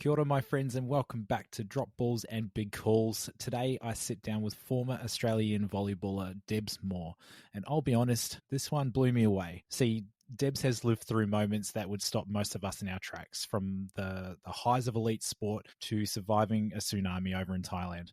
Kia ora, my friends, and welcome back to Drop Balls and Big Calls. Today, I sit down with former Australian volleyballer Debs Moore, and I'll be honest, this one blew me away. See, Debs has lived through moments that would stop most of us in our tracks, from the highs of elite sport to surviving a tsunami over in Thailand.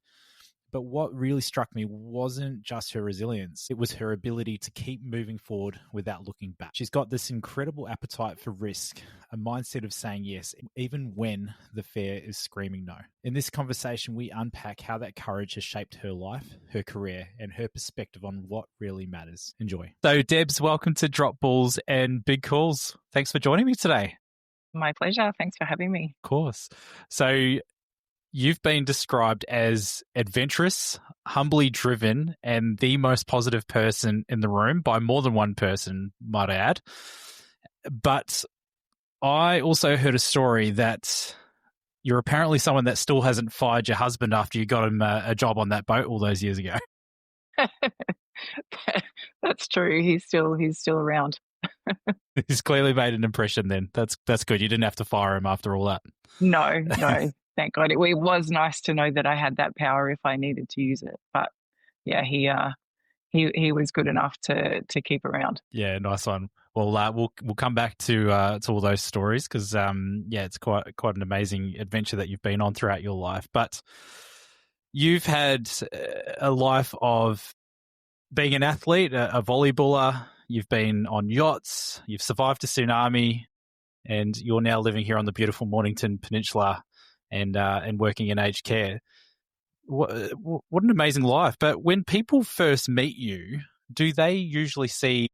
But what really struck me wasn't just her resilience. It was her ability to keep moving forward without looking back. She's got this incredible appetite for risk, a mindset of saying yes, even when the fear is screaming no. In this conversation, we unpack how that courage has shaped her life, her career, and her perspective on what really matters. Enjoy. So, Debs, welcome to Drop Balls and Big Calls. Thanks for joining me today. My pleasure. Thanks for having me. Of course. So, you've been described as adventurous, humbly driven, and the most positive person in the room by more than one person, might I add. But I also heard a story that you're apparently someone that still hasn't fired your husband after you got him a job on that boat all those years ago. That's true. He's still around. He's clearly made an impression then. That's good. You didn't have to fire him after all that. No. Thank God. It was nice to know that I had that power if I needed to use it. But yeah, he was good enough to keep around. Yeah, nice one. Well, we'll come back to all those stories because it's quite an amazing adventure that you've been on throughout your life. But you've had a life of being an athlete, a volleyballer. You've been on yachts. You've survived a tsunami, and you're now living here on the beautiful Mornington Peninsula and working in aged care. What an amazing life. But when people first meet you, do they usually see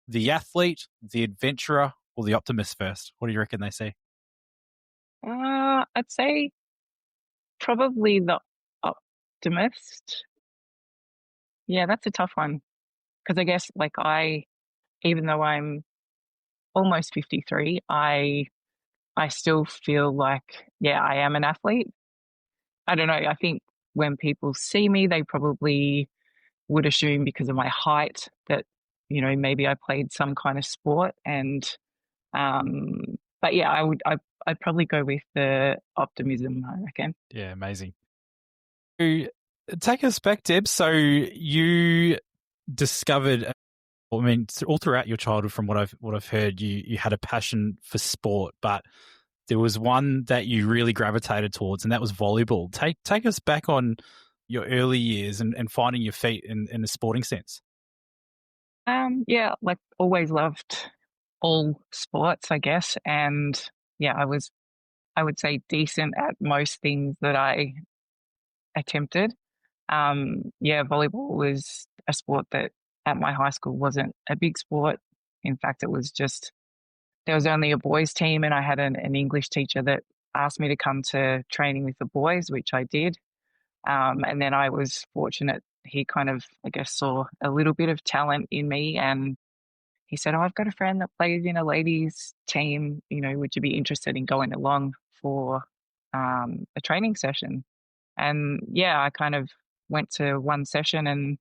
the athlete, the adventurer, or the optimist first? What do you reckon they see? I'd say probably the optimist. Yeah, that's a tough one. Because I guess even though I'm almost 53, I still feel like, I am an athlete. I don't know. I think when people see me, they probably would assume because of my height that, maybe I played some kind of sport. And, but yeah, I'd probably go with the optimism, I reckon. Yeah, amazing. Take us back, Deb. So you discovered, all throughout your childhood, from what I've heard, you had a passion for sport, but there was one that you really gravitated towards, and that was volleyball. Take us back on your early years and finding your feet in a sporting sense. Always loved all sports, I guess, and I would say decent at most things that I attempted. Volleyball was a sport that at my high school wasn't a big sport. In fact, it was just, there was only a boys team, and I had an English teacher that asked me to come to training with the boys, which I did. And then I was fortunate. He kind of, I guess, saw a little bit of talent in me, and he said, "Oh, I've got a friend that plays in a ladies team. Would you be interested in going along for a training session?" And I kind of went to one session, and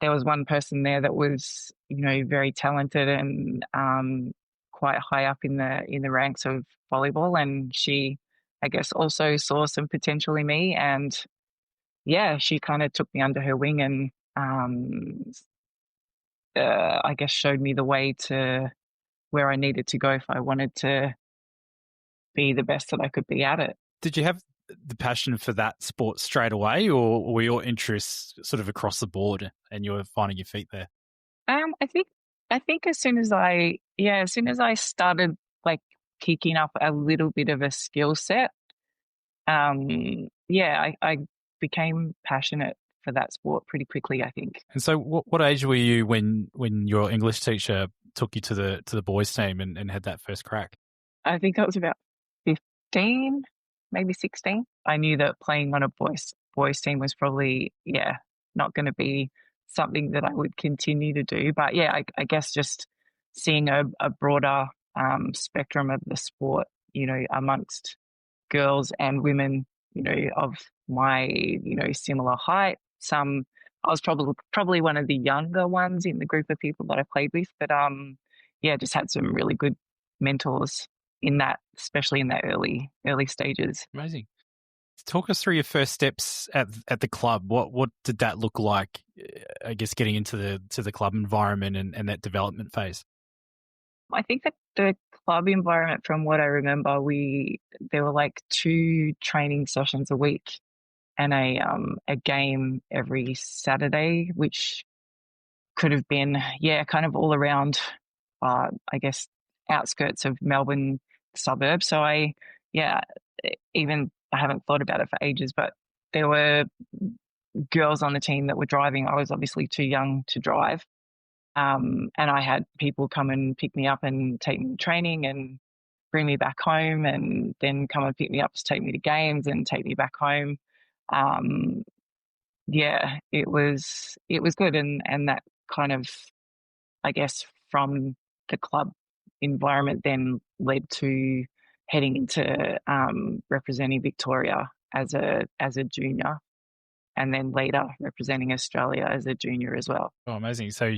there was one person there that was, very talented and quite high up in the ranks of volleyball. And she, I guess, also saw some potential in me. And she kind of took me under her wing and I guess showed me the way to where I needed to go if I wanted to be the best that I could be at it. Did you have the passion for that sport straight away, or were your interests sort of across the board and you were finding your feet there? I think as soon as I started picking up a little bit of a skill set, I became passionate for that sport pretty quickly, I think. And so what age were you when your English teacher took you to the boys team and had that first crack? I think I was about 15, maybe 16. I knew that playing on a boys team was probably, not going to be something that I would continue to do. But I guess just seeing a broader spectrum of the sport, amongst girls and women, of my, similar height. I was probably one of the younger ones in the group of people that I played with, but just had some really good mentors, in that, especially in that early stages. Amazing. Talk us through your first steps at the club. What did that look like? I guess getting into the club environment and that development phase. I think that the club environment, from what I remember, there were like 2 training sessions a week and a game every Saturday, which could have been, yeah, kind of all around, I guess, outskirts of Melbourne suburbs. So yeah, even I haven't thought about it for ages, but there were girls on the team that were driving. I was obviously too young to drive. And I had people come and pick me up and take me to training and bring me back home, and then come and pick me up to take me to games and take me back home. Um, yeah, it was good, and that kind of, I guess, from the club environment then led to heading into representing Victoria as a junior, and then later representing Australia as a junior as well. Oh, amazing! So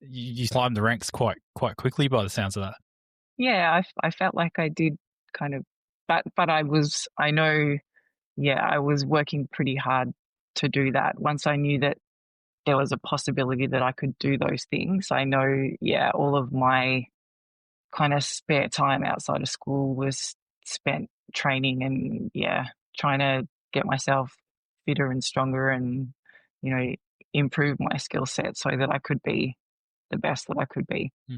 you climbed the ranks quite quickly by the sounds of that. Yeah, I felt like I did kind of, but I know, yeah, I was working pretty hard to do that. Once I knew that there was a possibility that I could do those things, I know, yeah, all of my kind of spare time outside of school was spent training and, yeah, trying to get myself fitter and stronger and, you know, improve my skill set so that I could be the best that I could be. Hmm.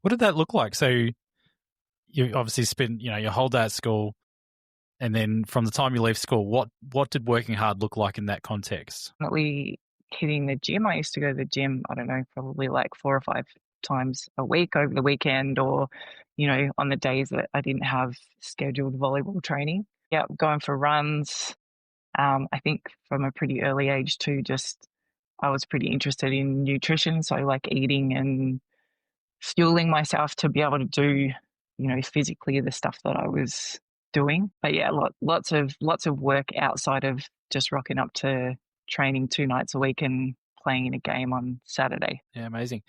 What did that look like? So you obviously spent your whole day at school, and then from the time you leave school, what did working hard look like in that context? Definitely hitting the gym. I used to go to the gym, I don't know, probably like 4 or 5 times a week over the weekend, or, on the days that I didn't have scheduled volleyball training. Yeah, going for runs. I think from a pretty early age too, just I was pretty interested in nutrition. So like eating and fueling myself to be able to do, physically the stuff that I was doing. But yeah, lots of work outside of just rocking up to training 2 nights a week and playing in a game on Saturday. Yeah, amazing.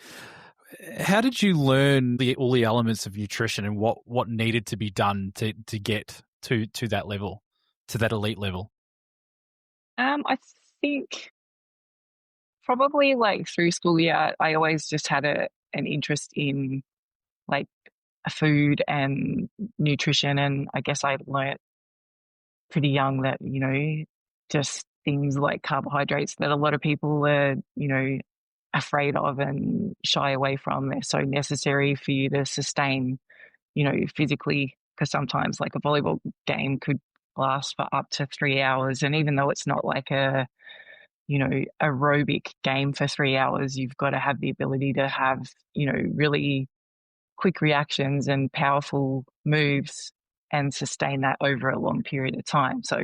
How did you learn all the elements of nutrition and what needed to be done to get to that level, to that elite level? I think probably like through school, yeah, I always just had an interest in like food and nutrition, and I guess I learnt pretty young that, just things like carbohydrates that a lot of people are, afraid of and shy away from. They're so necessary for you to sustain, physically, because sometimes like a volleyball game could last for up to 3 hours. And even though it's not like aerobic game for 3 hours, you've got to have the ability to have, really quick reactions and powerful moves and sustain that over a long period of time. So,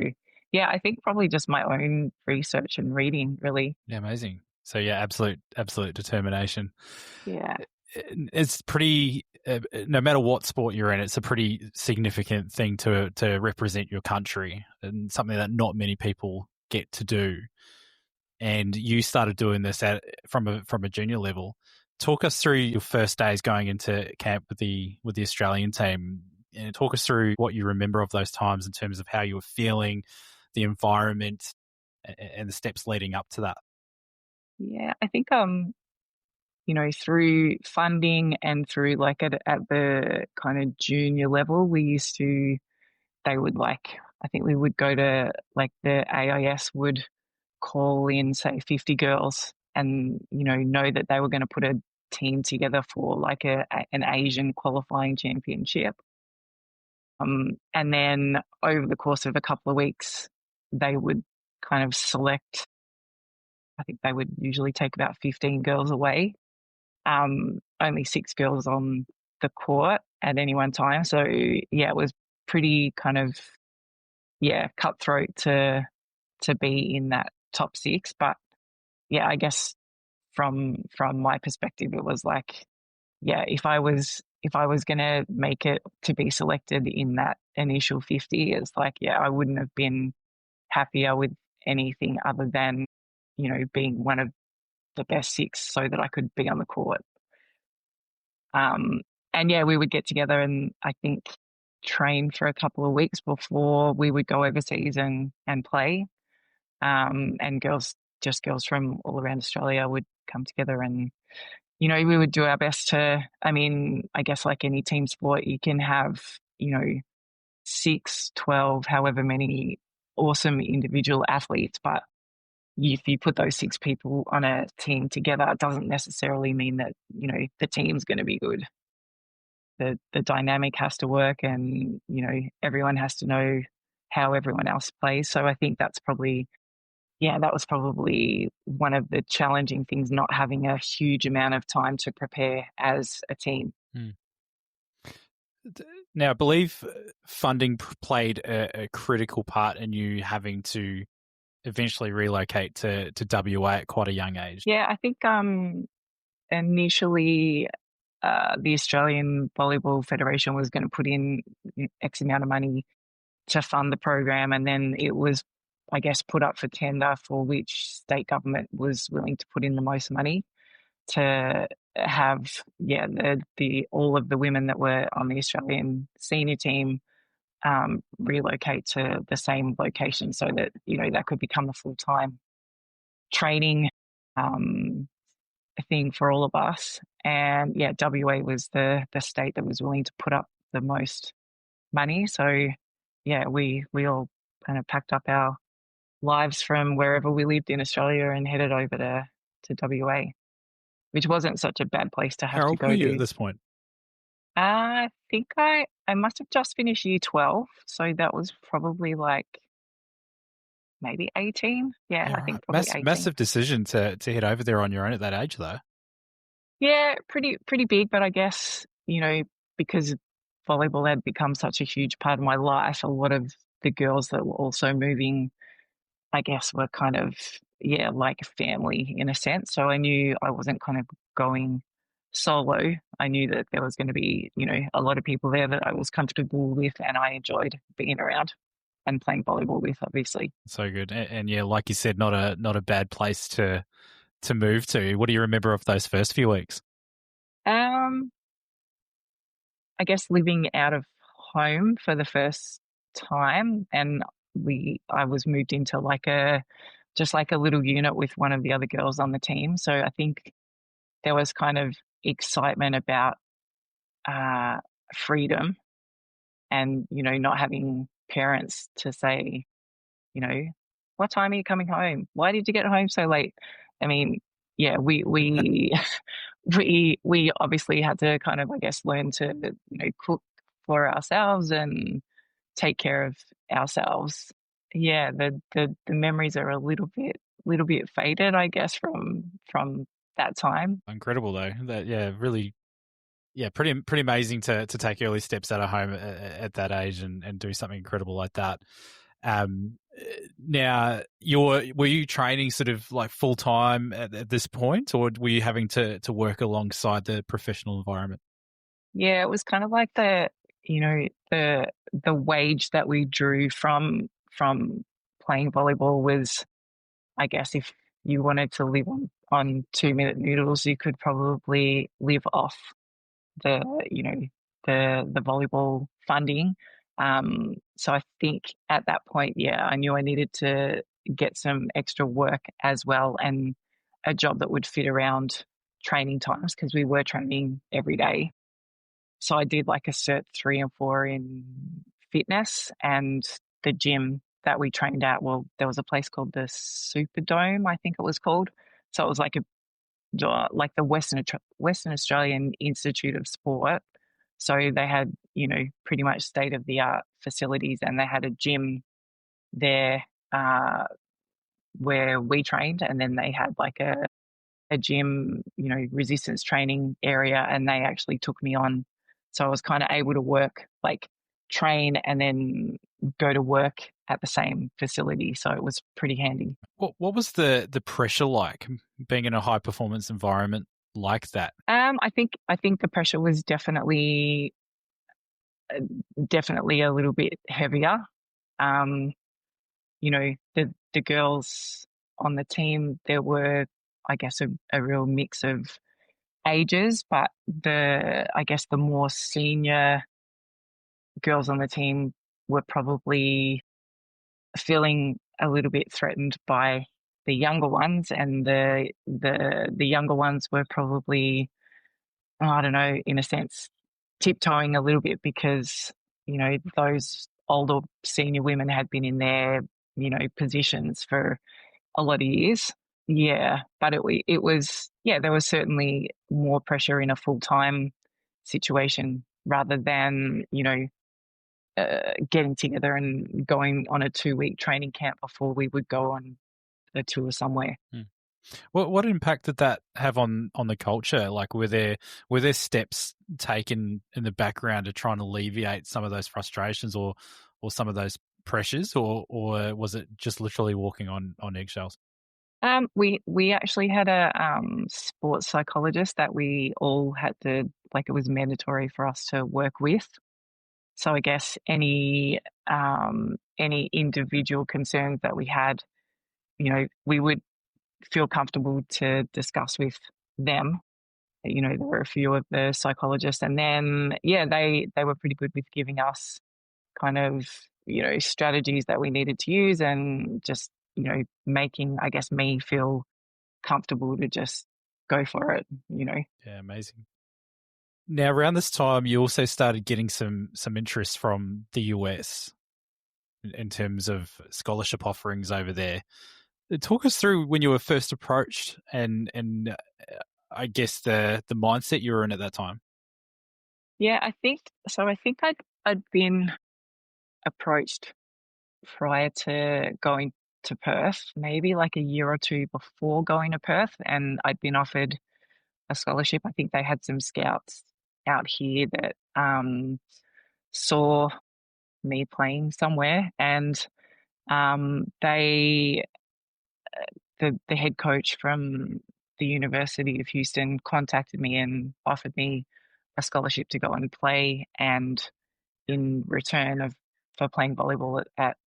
yeah, I think probably just my own research and reading, really. Yeah, amazing. So yeah, absolute determination. Yeah. It's pretty. No matter what sport you're in, it's a pretty significant thing to represent your country, and something that not many people get to do. And you started doing this from a junior level. Talk us through your first days going into camp with the Australian team, and talk us through what you remember of those times in terms of how you were feeling, the environment, and the steps leading up to that. Yeah, I think through funding and through like at the kind of junior level, they would like, I think we would go to like the AIS would call in, say, 50 girls and, know that they were going to put a team together for like an Asian qualifying championship. And then over the course of a couple of weeks, they would kind of select, I think they would usually take about 15 girls away, only 6 girls on the court at any one time. So yeah, it was pretty kind of, yeah, cutthroat to be in that top 6. But yeah, I guess from my perspective, it was like, yeah, if I was gonna make it to be selected in that initial 50, it's like, yeah, I wouldn't have been happier with anything other than, being one of the best 6 so that I could be on the court. Um, and yeah, we would get together and I think train for a couple of weeks before we would go overseas and play. And girls from all around Australia would come together and, we would do our best to, I mean, I guess like any team sport, you can have, 6, 12, however many awesome individual athletes, but if you put those 6 people on a team together, it doesn't necessarily mean that, the team's going to be good. The dynamic has to work and, everyone has to know how everyone else plays. So I think that was probably one of the challenging things, not having a huge amount of time to prepare as a team. Hmm. Now, I believe funding played a critical part in you having to eventually relocate to WA at quite a young age. Yeah, I think initially the Australian Volleyball Federation was going to put in X amount of money to fund the program, and then it was, I guess, put up for tender for which state government was willing to put in the most money to have, the all of the women that were on the Australian senior team relocate to the same location so that, that could become a full-time training thing for all of us. And yeah, WA was the state that was willing to put up the most money. So yeah, we all kind of packed up our lives from wherever we lived in Australia and headed over to WA, which wasn't such a bad place to have How to old were go you at to. this point? I think I must have just finished year 12, so that was probably like maybe 18. Yeah, Yeah, I right. think probably 18. Massive decision to head over there on your own at that age, though. Yeah, pretty big, but I guess, because volleyball had become such a huge part of my life, a lot of the girls that were also moving, I guess, were kind of, yeah, like a family in a sense. So I knew I wasn't kind of going solo. I knew that there was going to be, a lot of people there that I was comfortable with and I enjoyed being around and playing volleyball with, obviously. So good, and yeah, like you said, not a bad place to move to. What do you remember of those first few weeks? Um, I guess living out of home for the first time, and I was moved into just like a little unit with one of the other girls on the team. So I think there was kind of excitement about uh, freedom and, not having parents to say, you know, what time are you coming home? Why did you get home so late? I mean, yeah, we we obviously had to kind of, I guess, learn to, cook for ourselves and take care of ourselves. Yeah, the memories are a little bit faded, I guess, from that time. Incredible though. That yeah, really yeah, pretty amazing to take early steps out of home at that age and do something incredible like that. Now, were you training sort of like full time at this point, or were you having to work alongside the professional environment? Yeah, it was kind of like the wage that we drew from playing volleyball was, I guess, if you wanted to live on 2 minute noodles, you could probably live off the you know the volleyball funding. So I think at that point, yeah, I knew I needed to get some extra work as well and a job that would fit around training times because we were training every day. So I did like a cert 3 and 4 in fitness, and the gym that we trained at, well, there was a place called the Superdome, I think it was called. So it was like the Western Australian Institute of Sport. So they had, pretty much state of the art facilities, and they had a gym there where we trained, and then they had like a gym, resistance training area, and they actually took me on. So I was kind of able to work, like train and then go to work at the same facility. So it was pretty handy. What was the pressure like being in a high performance environment like that? I think the pressure was definitely a little bit heavier. Um, the girls on the team, there were, I guess, a real mix of ages, but I guess the more senior girls on the team were probably feeling a little bit threatened by the younger ones, and the younger ones were probably, I don't know, in a sense, tiptoeing a little bit because, those older senior women had been in their, positions for a lot of years. Yeah, but it was, yeah, there was certainly more pressure in a full-time situation rather than, getting together and going on a 2-week training camp before we would go on a tour somewhere. What impact did that have on the culture? Like, were there steps taken in the background to try and alleviate some of those frustrations or some of those pressures, or was it just literally walking on eggshells? We actually had a sports psychologist that we all had to, like, it was mandatory for us to work with. So I guess any individual concerns that we had, we would feel comfortable to discuss with them. There were a few of the psychologists, and then yeah, they were pretty good with giving us kind of, strategies that we needed to use, and just, making, I guess, me feel comfortable to just go for it. Yeah, amazing. Now, around this time, you also started getting some interest from the US in terms of scholarship offerings over there. Talk us through when you were first approached, and I guess the mindset you were in at that time. Yeah, I think so. I think I'd been approached prior to going to Perth, maybe like a year or two before going to Perth, and I'd been offered a scholarship. I think they had some scouts out here that saw me playing somewhere, and they the head coach from the University of Houston contacted me and offered me a scholarship to go and play, and in return of for playing volleyball at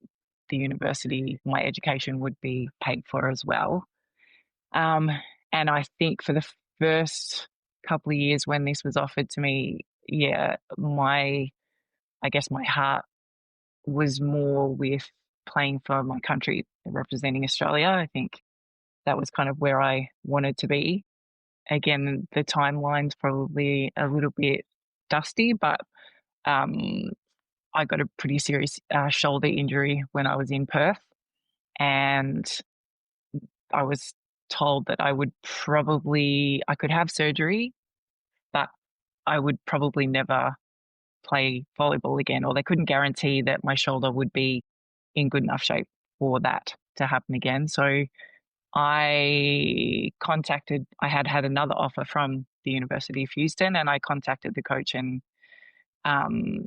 the university, my education would be paid for as well. Um, and I think for the first couple of years when this was offered to me, yeah, I guess my heart was more with playing for my country, representing Australia. I think that was kind of where I wanted to be. Again, the timeline's probably a little bit dusty, but um, I got a pretty serious shoulder injury when I was in Perth, and I was told that I could have surgery, but I would probably never play volleyball again, or they couldn't guarantee that my shoulder would be in good enough shape for that to happen again. So I had another offer from the University of Houston, and I contacted the coach and um,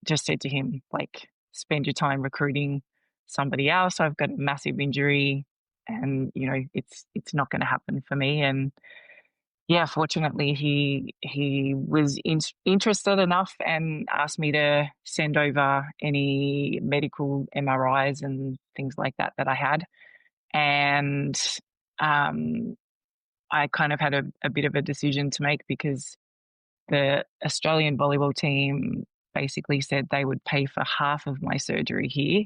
just said to him, like, spend your time recruiting somebody else. I've got a massive injury, and it's not going to happen for me. And yeah, fortunately, he was interested enough and asked me to send over any medical MRIs and things like that I had. And um, I kind of had a bit of a decision to make, because the Australian volleyball team basically said they would pay for half of my surgery here,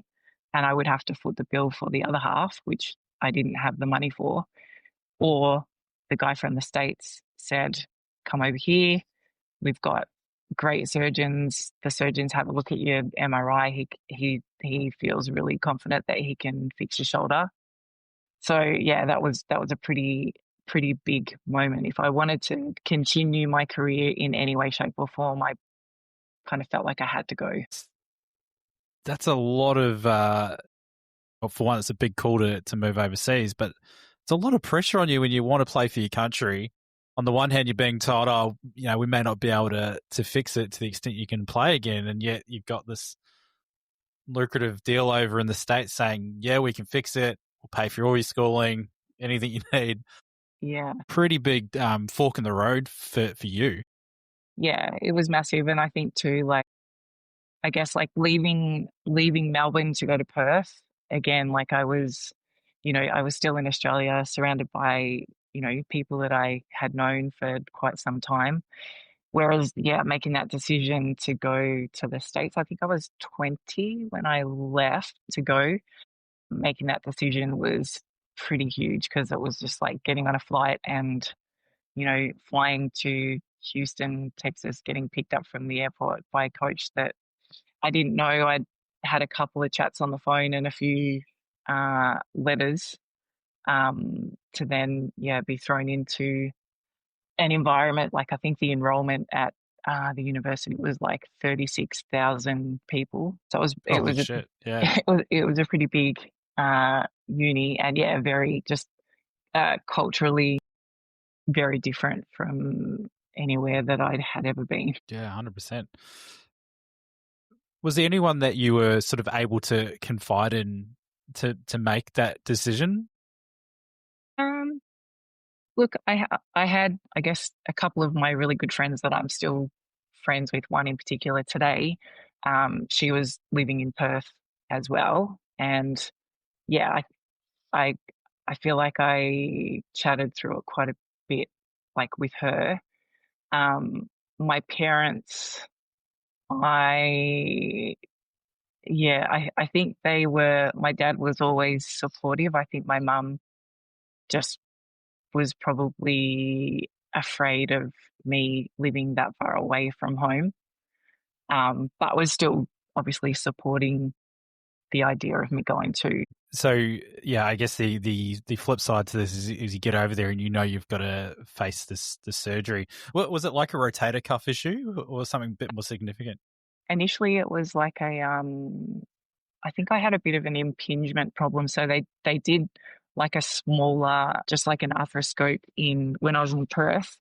and I would have to foot the bill for the other half, which I didn't have the money for. Or the guy from the States said, come over here. We've got great surgeons. The surgeons have a look at your MRI. He feels really confident that he can fix your shoulder. So yeah, that was a pretty big moment. If I wanted to continue my career in any way, shape, or form, I kind of felt like I had to go. That's a lot of, well, for one, it's a big call to move overseas, but it's a lot of pressure on you when you want to play for your country. On the one hand, you're being told, oh, we may not be able to fix it to the extent you can play again, and yet you've got this lucrative deal over in the States saying, yeah, we can fix it. We'll pay for all your schooling, anything you need. Yeah, Pretty big fork in the road for you. yeah, it was massive, and I think too, like, I guess, like, leaving Melbourne to go to Perth again. Like, I was still in Australia, surrounded by people that I had known for quite some time. Whereas, yeah, making that decision to go to the States, I think I was 20 when I left to go. Making that decision was pretty huge because it was just like getting on a flight and, flying to Houston, Texas, getting picked up from the airport by a coach that I didn't know. I'd had a couple of chats on the phone and a few letters, to then, yeah, be thrown into an environment. Like, I think the enrollment at the university was like 36,000 people. So it Holy was a shit. Yeah. it was a pretty big uni, and yeah, very just culturally very different from anywhere that I'd had ever been. Yeah, 100%. Was there anyone that you were sort of able to confide in to make that decision? Um, Look, I had, I guess, a couple of my really good friends that I'm still friends with. One in particular today. She was living in Perth as well, and yeah, I I feel like I chatted through it quite a bit, like with her. My parents, I yeah, I think they were. My dad was always supportive. I think my mum just was probably afraid of me living that far away from home, but was still obviously supporting the idea of me going to. So yeah, I guess the flip side to this is you get over there and you've got to face the surgery. What was it, like a rotator cuff issue or something a bit more significant? Initially, it was like I think I had a bit of an impingement problem, so they did like a smaller, just like an arthroscope in when I was in Perth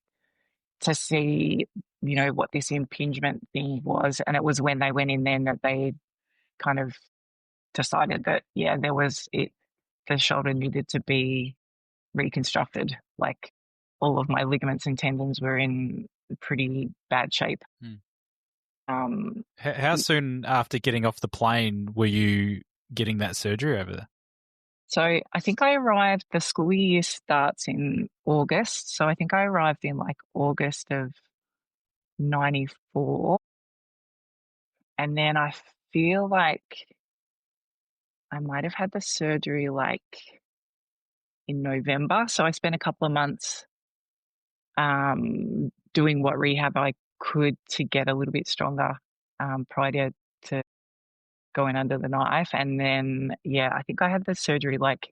to see, what this impingement thing was, and it was when they went in then that they kind of decided that, yeah, the shoulder needed to be reconstructed. Like, all of my ligaments and tendons were in pretty bad shape. Hmm. Um, How soon after getting off the plane were you getting that surgery over there? so I think the school year starts in August. So I think I arrived in like August of 94. And then I feel like I might have had the surgery like in November. So I spent a couple of months doing what rehab I could to get a little bit stronger, prior to going under the knife. And then, yeah, I think I had the surgery like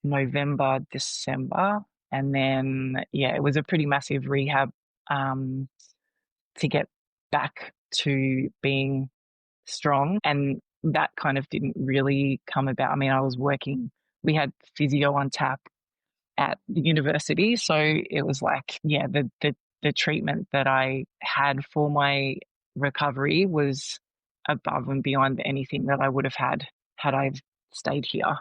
November, December. And then, yeah, it was a pretty massive rehab, um, to get back to being strong. And that kind of didn't really come about. I mean, we had physio on tap at the university. So it was like, yeah, the treatment that I had for my recovery was above and beyond anything that I would have had I stayed here.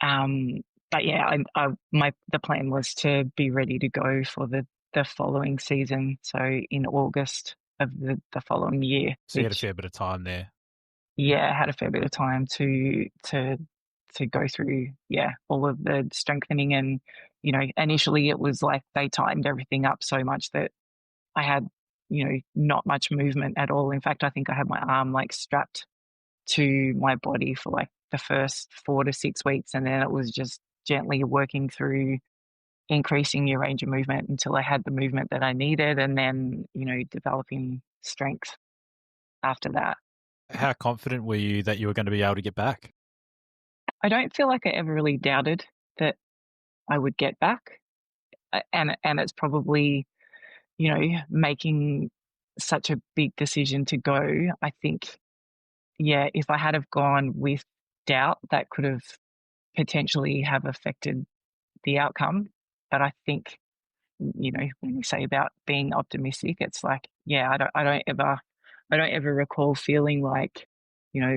Um, but yeah, the plan was to be ready to go for the following season. So in August of the following year, So you had a which, fair bit of time there. yeah, had a fair bit of time to go through, yeah, all of the strengthening. And initially it was like they tightened everything up so much that I had, not much movement at all. In fact, I think I had my arm like strapped to my body for like the first 4 to 6 weeks, and then it was just gently working through increasing your range of movement until I had the movement that I needed, and then developing strength after that. How confident were you that you were going to be able to get back? I don't feel like I ever really doubted that I would get back. And it's probably, making such a big decision to go. I think, yeah, if I had have gone with doubt, that could have potentially have affected the outcome. But I think, when we say about being optimistic, it's like, yeah, I don't ever recall feeling like,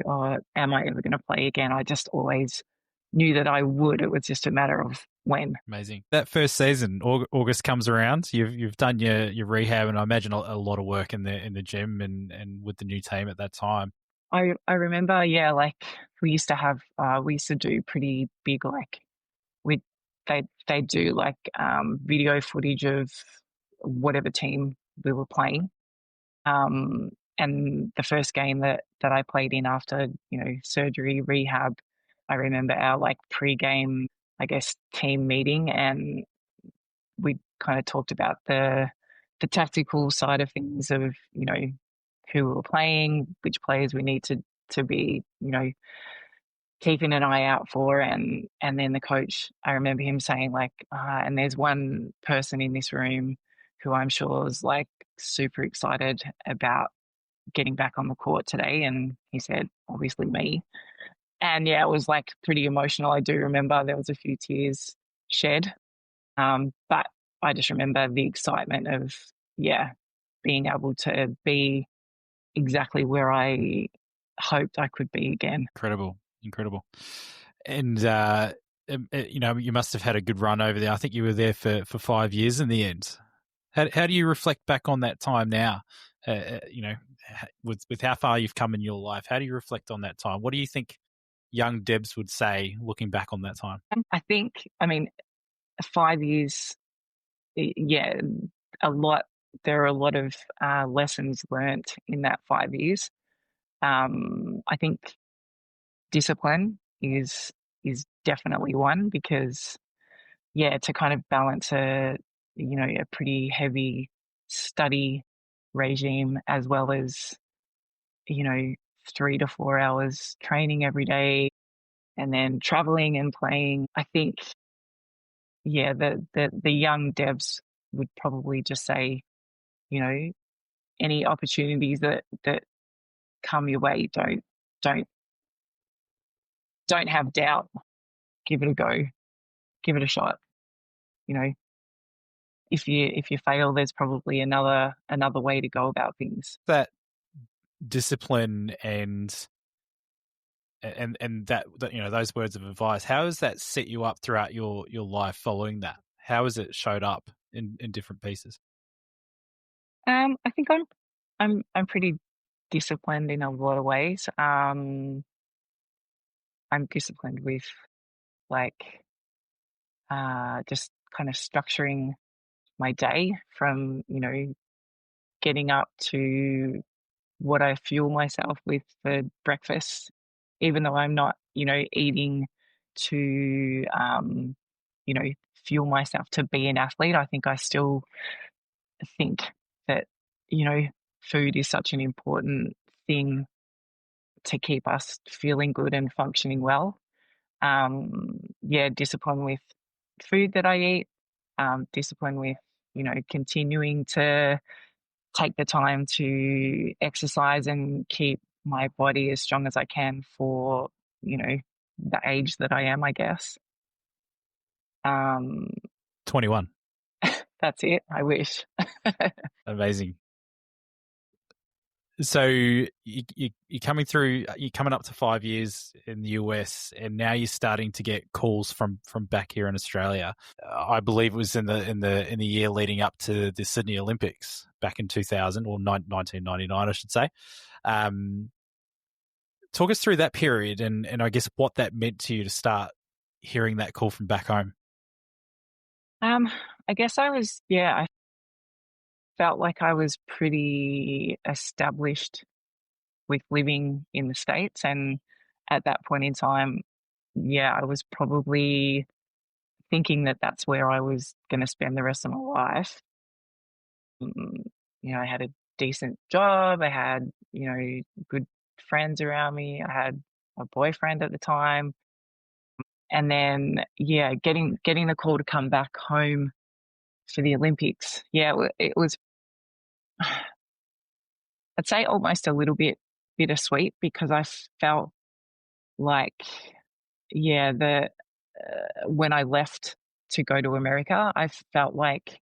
oh, am I ever going to play again? I just always knew that I would. It was just a matter of when. Amazing. That first season, August comes around. You've done your rehab, and I imagine a lot of work in the gym and with the new team at that time. I remember, yeah, like we used to do pretty big, like they do like video footage of whatever team we were playing. And the first game that I played in after, surgery, rehab, I remember our like pre-game, I guess, team meeting, and we kind of talked about the tactical side of things of, who we were playing, which players we need to be, keeping an eye out for. And then the coach, I remember him saying like, and there's one person in this room who I'm sure is like super excited about getting back on the court today. And he said, obviously me. And yeah, it was like pretty emotional. I do remember there was a few tears shed. But I just remember the excitement of, yeah, being able to be exactly where I hoped I could be again. Incredible. And, you must have had a good run over there. I think you were there for 5 years in the end. How do you reflect back on that time now? With how far you've come in your life, how do you reflect on that time? What do you think young Debs would say looking back on that time? I mean, 5 years, yeah, a lot. There are a lot of lessons learnt in that 5 years. I think discipline is definitely one, because yeah, to kind of balance a pretty heavy study regime, as well as, you know 3 to 4 hours training every day, and then traveling and playing. I think, yeah, the young Debs would probably just say, you know any opportunities that come your way, don't don't have doubt. Give it a go. Give it a shot. You know, if you fail, there's probably another way to go about things. That discipline and that those words of advice, how has that set you up throughout your life following that? How has it showed up in different pieces? I think I'm pretty disciplined in a lot of ways. I'm disciplined with like just kind of structuring my day, from getting up to what I fuel myself with for breakfast, even though I'm not eating to you know fuel myself to be an athlete. I think I still think that food is such an important thing to keep us feeling good and functioning well. Yeah, discipline with food that I eat, discipline with, continuing to take the time to exercise and keep my body as strong as I can for, the age that I am, I guess. Um, 21. that's it. I wish. Amazing. So you're coming through. You're coming up to 5 years in the US, and now you're starting to get calls from back here in Australia. I believe it was in the year leading up to the Sydney Olympics back in 2000 or 1999, I should say. Talk us through that period, and I guess what that meant to you to start hearing that call from back home. I guess I felt like I was pretty established with living in the States. And at that point in time, yeah, I was probably thinking that that's where I was going to spend the rest of my life. Mm, I had a decent job. I had, good friends around me. I had a boyfriend at the time. And then, yeah, getting the call to come back home for the Olympics. Yeah, it was, I'd say, almost a little bit bittersweet, because I felt like, yeah, when I left to go to America, I felt like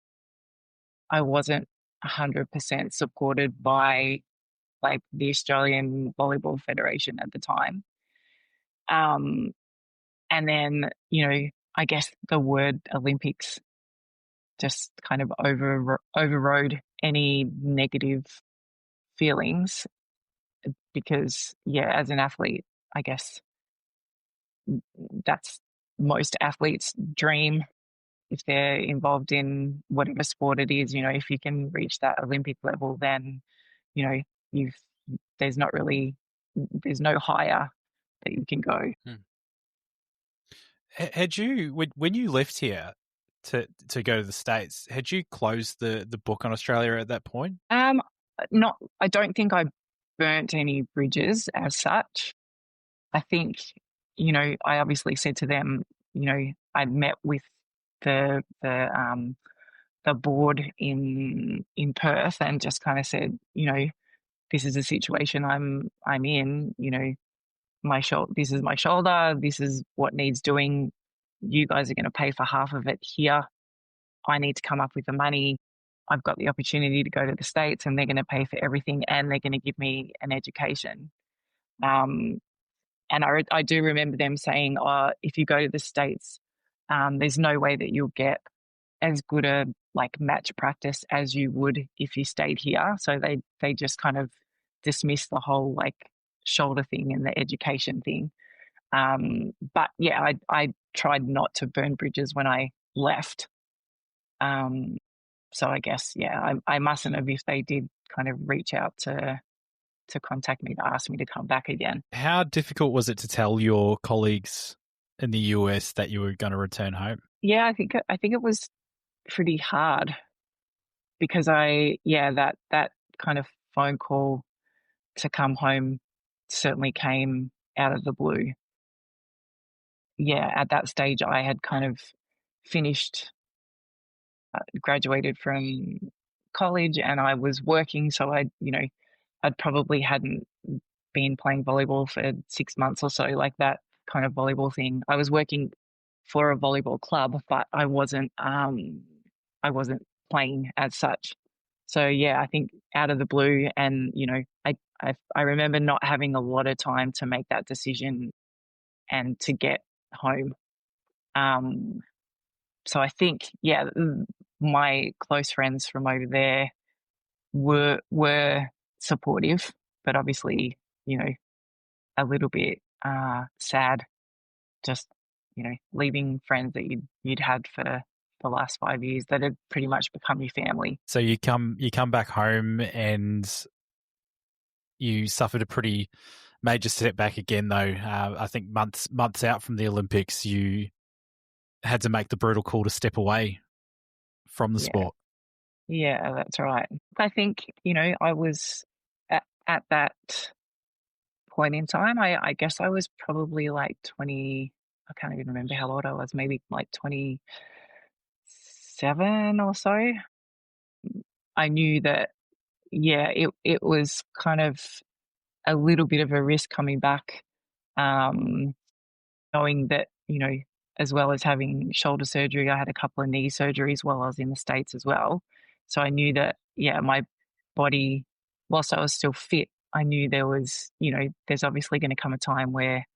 I wasn't 100% supported by like the Australian Volleyball Federation at the time. Um, and then, I guess the word Olympics just kind of overrode any negative feelings, because, yeah, as an athlete, I guess that's most athletes dream if they're involved in whatever sport it is. If you can reach that Olympic level, then, you know, you've there's not really there's no higher that you can go. Had you, when you left here to go to the States, had you closed the book on Australia at that point? Not, I don't think I burnt any bridges as such. I think, I obviously said to them, I'd met with the board in Perth and just kind of said, this is the situation I'm in. This is my shoulder. This is what needs doing. You guys are going to pay for half of it here. I need to come up with the money. I've got the opportunity to go to the States, and they're going to pay for everything, and they're going to give me an education. Um, and I do remember them saying, if you go to the States, there's no way that you'll get as good a match practice as you would if you stayed here. So they just kind of dismissed the whole shoulder thing and the education thing. But yeah, I tried not to burn bridges when I left. So I guess, yeah, I mustn't have if they did kind of reach out to contact me to ask me to come back again. How difficult was it to tell your colleagues in the US that you were going to return home? Yeah, I think it was pretty hard because that kind of phone call to come home certainly came out of the blue. Yeah, at that stage I had kind of finished, graduated from college, and I was working, so I'd probably hadn't been playing volleyball for 6 months or so, like that kind of volleyball thing. I was working for a volleyball club, but I wasn't playing as such. So yeah, I think out of the blue, and I remember not having a lot of time to make that decision and to get home. Um, so I think, yeah, my close friends from over there were supportive, but obviously, a little bit sad, just leaving friends that you'd had for the last 5 years that had pretty much become your family. So you come back home and you suffered a pretty major setback again, though. I think months out from the Olympics, you had to make the brutal call to step away from the sport. Yeah, that's right. I think, I was at that point in time, I guess I was probably 20, I can't even remember how old I was, maybe 27 or so. I knew that, yeah, it was kind of a little bit of a risk coming back, um, knowing that, as well as having shoulder surgery, I had a couple of knee surgeries while I was in the States as well. So I knew that, yeah, my body, whilst I was still fit, I knew there's obviously going to come a time where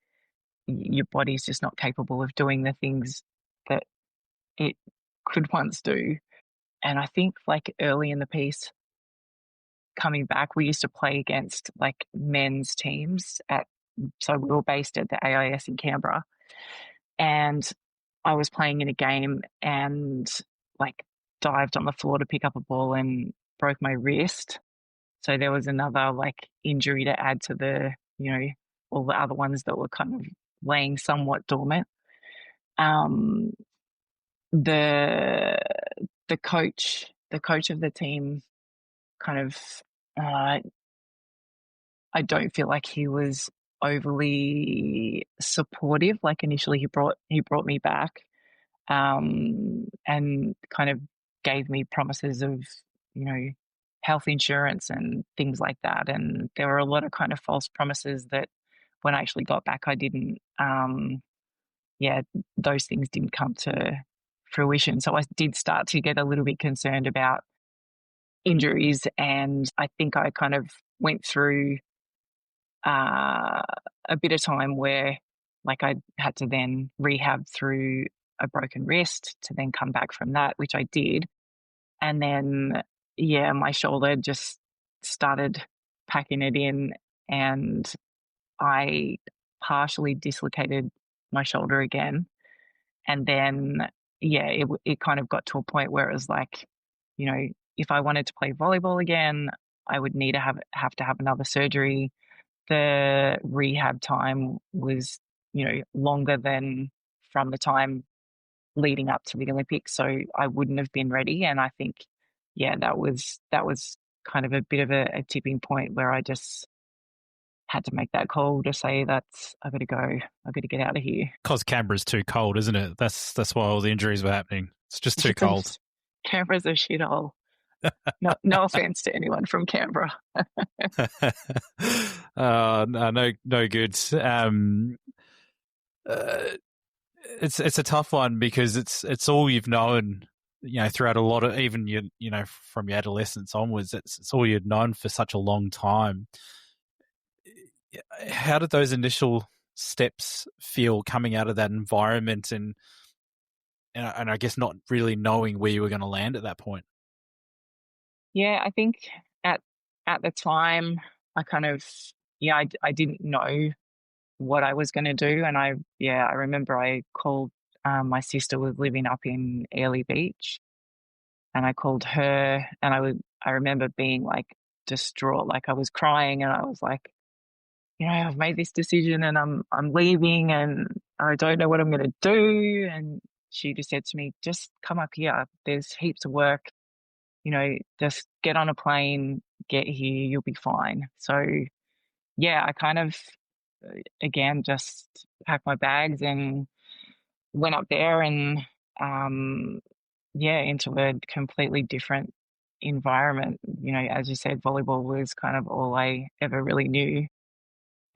your body's just not capable of doing the things that it could once do. And I think early in the piece, coming back, we used to play against men's teams so we were based at the AIS in Canberra, and I was playing in a game and dived on the floor to pick up a ball and broke my wrist. So there was another injury to add to all the other ones that were kind of laying somewhat dormant. Um, the the coach of the team kind of, uh, I don't feel like he was overly supportive. Initially, he brought me back, and kind of gave me promises of, you know, health insurance and things like that. And there were a lot of kind of false promises that when I actually got back, I didn't, yeah, those things didn't come to fruition. So I did start to get a little bit concerned about injuries. And I think I kind of went through a bit of time where I had to then rehab through a broken wrist to then come back from that, which I did. And then, yeah, my shoulder just started packing it in, and I partially dislocated my shoulder again. And then, yeah, it kind of got to a point where it was like, you know, if I wanted to play volleyball again, I would need to have to have another surgery. The rehab time was, longer than from the time leading up to the Olympics, so I wouldn't have been ready. And I think, yeah, that was kind of a bit of a tipping point where I just had to make that call to say that's I got to go, I got to get out of here. Because Canberra's too cold, isn't it? That's why all the injuries were happening. It's just too cold. Canberra's a shithole. No offense to anyone from Canberra. No good. It's a tough one because it's all you've known, throughout a lot of, even from your adolescence onwards. It's all you'd known for such a long time. How did those initial steps feel coming out of that environment, and I guess not really knowing where you were going to land at that point? Yeah, I think at the time I kind of, I didn't know what I was going to do, and I remember I called, my sister was living up in Airlie Beach, and I called her, and I remember being like distraught, like I was crying, and I was like, I've made this decision and I'm leaving and I don't know what I'm going to do. And she just said to me, just come up here. There's heaps of work, just get on a plane, get here, you'll be fine. So yeah, I kind of, again, just packed my bags and went up there and, into a completely different environment. As you said, volleyball was kind of all I ever really knew.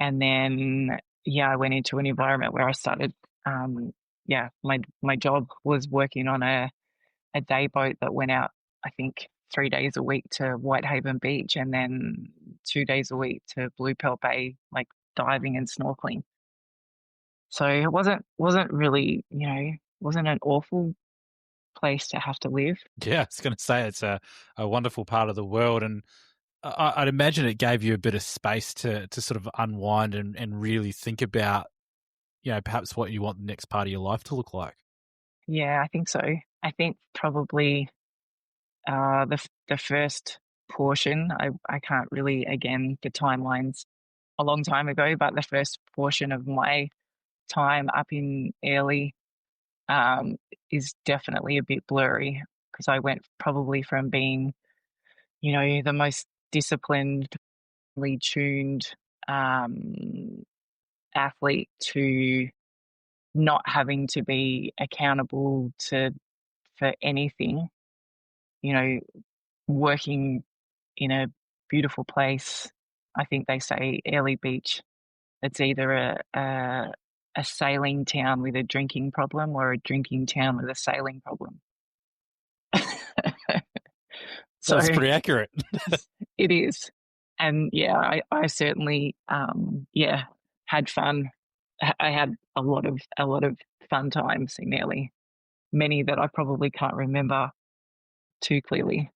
And then, I went into an environment where I started, my job was working on a day boat that went out, I think, 3 days a week to Whitehaven Beach and then 2 days a week to Blue Pearl Bay, like diving and snorkeling. So it wasn't really, wasn't an awful place to have to live. Yeah, I was going to say it's a wonderful part of the world, and I'd imagine it gave you a bit of space to sort of unwind and really think about, perhaps what you want the next part of your life to look like. Yeah, I think so. I think probably the first portion, I can't really, again, the timeline's a long time ago, but the first portion of my time up in Airlie is definitely a bit blurry because I went probably from being, the most disciplined, tuned athlete to not having to be accountable for anything, working in a beautiful place. I think they say Airlie Beach, it's either a sailing town with a drinking problem or a drinking town with a sailing problem. So that's pretty accurate. It is. And I certainly had fun. I had a lot of fun times in Airlie, many that I probably can't remember too clearly.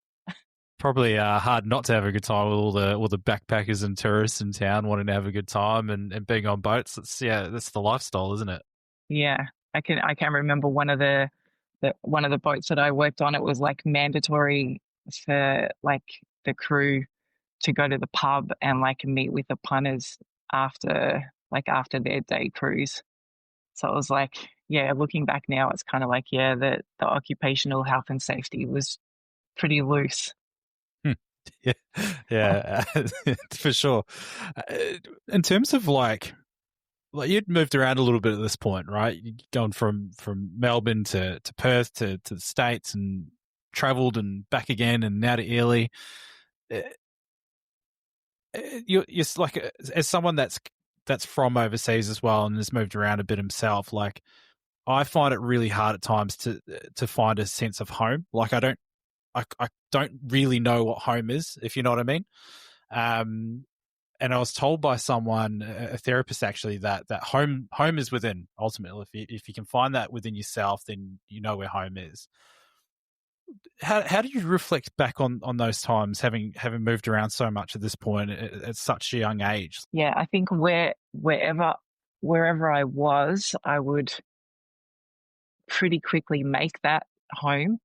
Probably hard not to have a good time with all the backpackers and tourists in town wanting to have a good time and being on boats. That's the lifestyle, isn't it? Yeah, I can remember one of the boats that I worked on. It was like mandatory for like the crew to go to the pub and like meet with the punters after their day cruise. So it was like, looking back now, it's kind of like, the occupational health and safety was pretty loose. Yeah, for sure. In terms of like you'd moved around a little bit at this point, right? You'd gone from Melbourne to Perth to the States and travelled and back again and now to Airlie. You're like, as someone that's from overseas as well and has moved around a bit himself, like I find it really hard at times to find a sense of home. Like I don't really know what home is, if you know what I mean. And I was told by someone, a therapist actually, that home is within. Ultimately, if you can find that within yourself, then you know where home is. How do you reflect back on those times, having moved around so much at this point at such a young age? Yeah, I think wherever I was, I would pretty quickly make that home.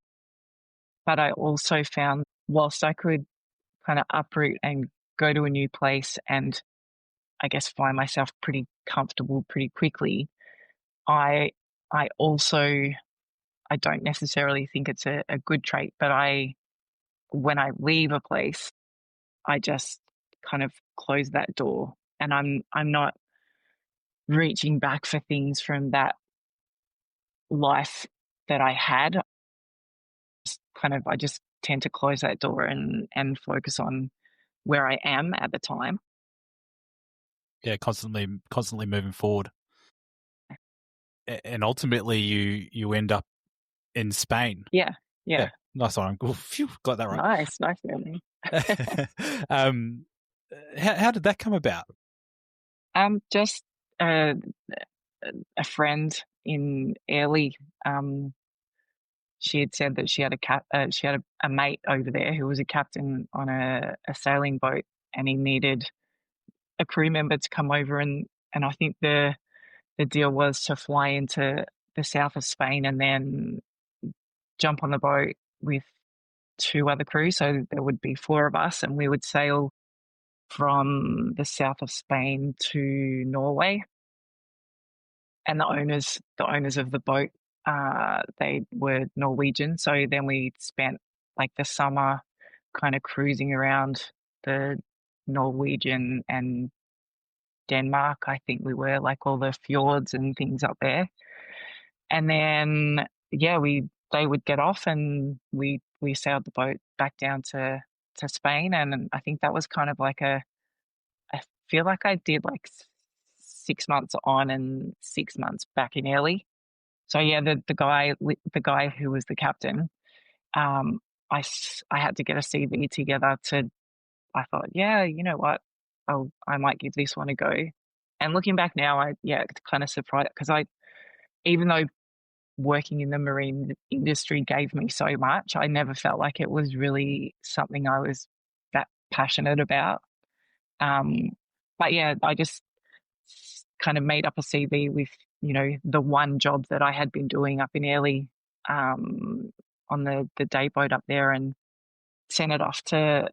But I also found whilst I could kind of uproot and go to a new place and I guess find myself pretty comfortable pretty quickly, I I also I don't necessarily think it's a good trait, but when I leave a place, I just kind of close that door and I'm not reaching back for things from that life that I had. I just tend to close that door and focus on where I am at the time. Yeah, constantly moving forward. And ultimately you end up in Spain. Yeah. Yeah. Nice one. Phew, got that right. Nice feeling. How did that come about? Just a friend in Airlie. She had said that she had a mate over there who was a captain on a sailing boat, and he needed a crew member to come over, and I think the deal was to fly into the south of Spain and then jump on the boat with two other crews. So there would be four of us, and we would sail from the south of Spain to Norway. And the owners of the boat, they were Norwegian. So then we spent like the summer kind of cruising around the Norwegian and Denmark. I think we were like all the fjords and things up there. And then yeah, they would get off and we sailed the boat back down to Spain. And I think that was kind of like I feel like I did like 6 months on and 6 months back in Early. So yeah, the guy who was the captain, um, I had to get a CV together to. I thought, yeah, you know what, I might give this one a go. And looking back now, it's kind of surprised because even though working in the marine industry gave me so much, I never felt like it was really something I was that passionate about. But yeah, I just kind of made up a CV with, the one job that I had been doing up in Airlie, on the day boat up there, and sent it off to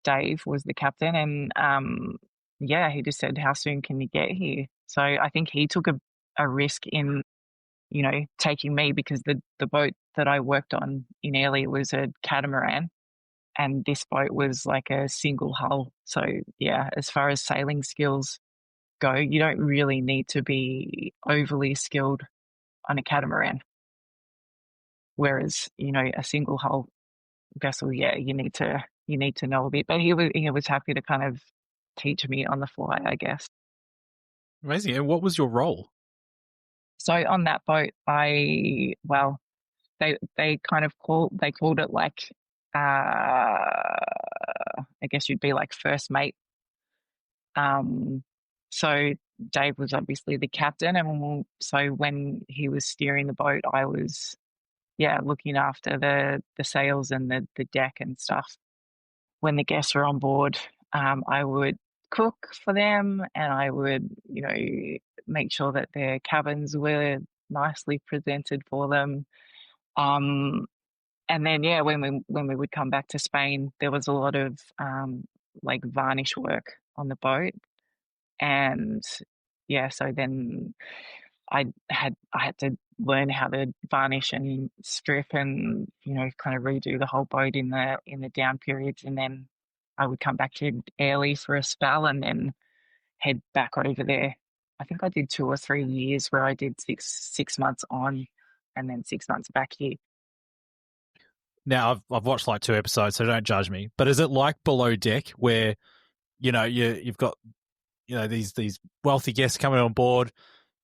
Dave, was the captain, and yeah, he just said, "How soon can you get here?" So I think he took a risk in, taking me, because the boat that I worked on in Airlie was a catamaran, and this boat was like a single hull. So yeah, as far as sailing skills go, you don't really need to be overly skilled on a catamaran. Whereas, a single hull vessel, yeah, you need to know a bit. But he was happy to kind of teach me on the fly, I guess. Amazing. And what was your role? So on that boat, they called it like, I guess you'd be like first mate. So Dave was obviously the captain, and so when he was steering the boat, I was, yeah, looking after the sails and the deck and stuff. When the guests were on board, I would cook for them, and I would, make sure that their cabins were nicely presented for them. And then, yeah, when we would come back to Spain, there was a lot of like varnish work on the boat, and yeah, so then I had to learn how to varnish and strip and, kind of redo the whole boat in the down periods, and then I would come back to Airlie for a spell and then head back over there. I think I did 2 or 3 years where I did six months on and then 6 months back here. Now I've watched like 2 episodes, so don't judge me. But is it like Below Deck where you've got these wealthy guests coming on board?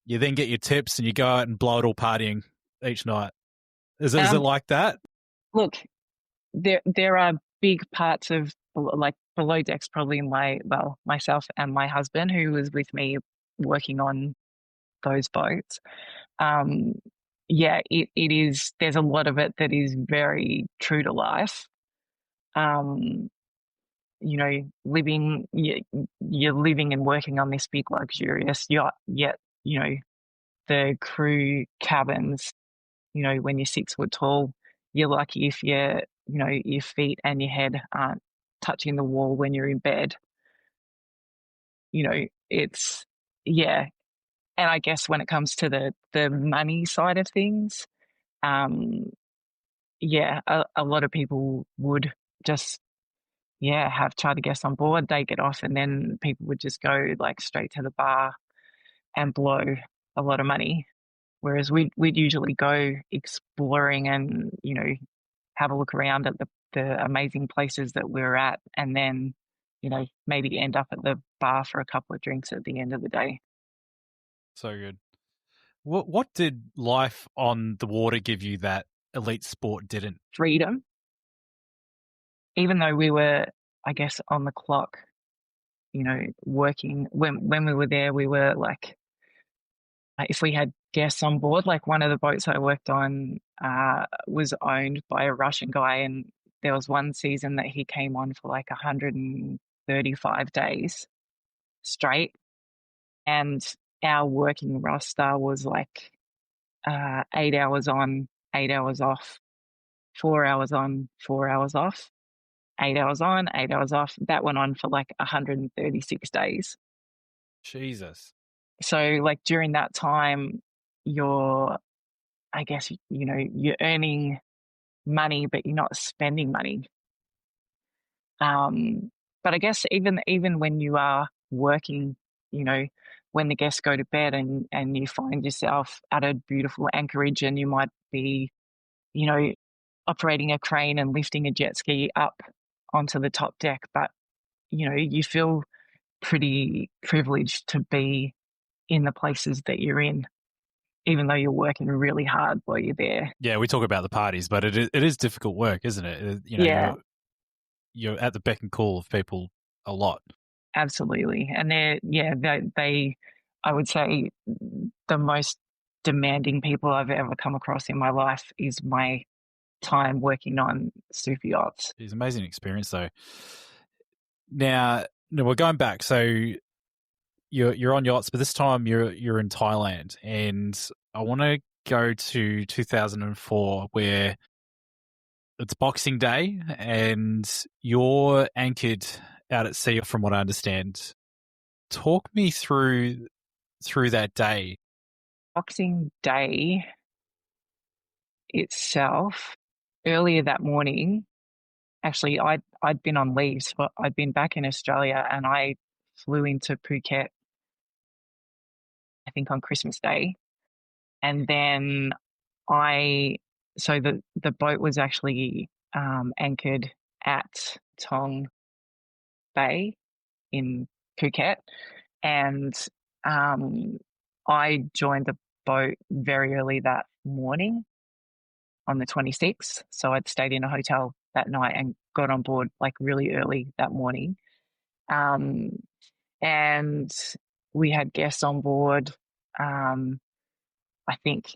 You then get your tips and you go out and blow it all partying each night. Is it like that? Look, there are big parts of like Below Deck's probably myself and my husband, who was with me working on those boats. Yeah, it is. There's a lot of it that is very true to life. You're living and working on this big luxurious yacht, yet the crew cabins when you're 6 foot tall, you're lucky if your feet and your head aren't touching the wall when you're in bed. It's yeah. And I guess when it comes to the money side of things, um, yeah, a lot of people would just have charter guests on board. They get off, and then people would just go like straight to the bar and blow a lot of money. Whereas we'd usually go exploring and have a look around at the amazing places that we're at, and then maybe end up at the bar for a couple of drinks at the end of the day. So good. What did life on the water give you that elite sport didn't? Freedom, even though we were, I guess, on the clock, working when we were there, we were like, if we had guests on board, like one of the boats I worked on was owned by a Russian guy, and there was one season that he came on for like 135 days straight, and our working roster was like 8 hours on, 8 hours off, 4 hours on, 4 hours off, 8 hours on, 8 hours off. That went on for like 136 days. Jesus. So like during that time, you're, I guess, you're earning money, but you're not spending money. But I guess even when you are working, when the guests go to bed and you find yourself at a beautiful anchorage and you might be, you know, operating a crane and lifting a jet ski up onto the top deck, but you feel pretty privileged to be in the places that you're in, even though you're working really hard while you're there. Yeah, we talk about the parties, but it is difficult work, isn't it? Yeah, you're at the beck and call of people a lot. absolutely. And they I would say the most demanding people I've ever come across in my life is my time working on super yachts. It's an amazing experience, though. Now, we're going back. So you're on yachts, but this time you're in Thailand, and I want to go to 2004, where it's Boxing Day, and you're anchored out at sea, from what I understand. Talk me through that day. Boxing Day itself, earlier that morning, actually, I'd been on leave, so I'd been back in Australia, and I flew into Phuket, I think on Christmas Day, and then so the boat was actually anchored at Tong Bay in Phuket, and I joined the boat very early that morning on the 26th. So I'd stayed in a hotel that night and got on board like really early that morning. Um, and we had guests on board. I think,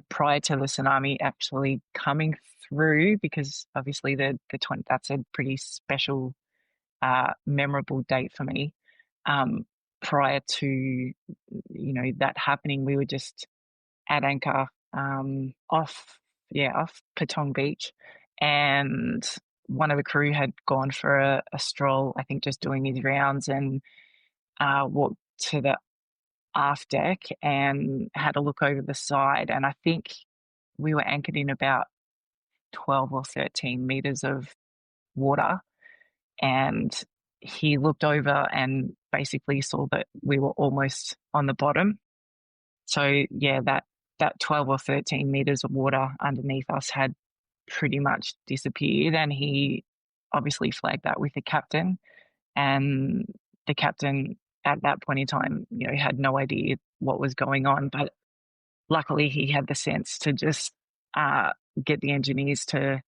prior to the tsunami actually coming through, because obviously the 20, that's a pretty special, memorable date for me. Prior to, that happening, we were just at anchor, off Patong Beach, and one of the crew had gone for a stroll, I think just doing his rounds, and walked to the aft deck and had a look over the side, and I think we were anchored in about 12 or 13 meters of water, and he looked over and basically saw that we were almost on the bottom. So yeah, that 12 or 13 meters of water underneath us had pretty much disappeared, and he obviously flagged that with the captain, and the captain at that point in time, had no idea what was going on, but luckily he had the sense to just get the engineers to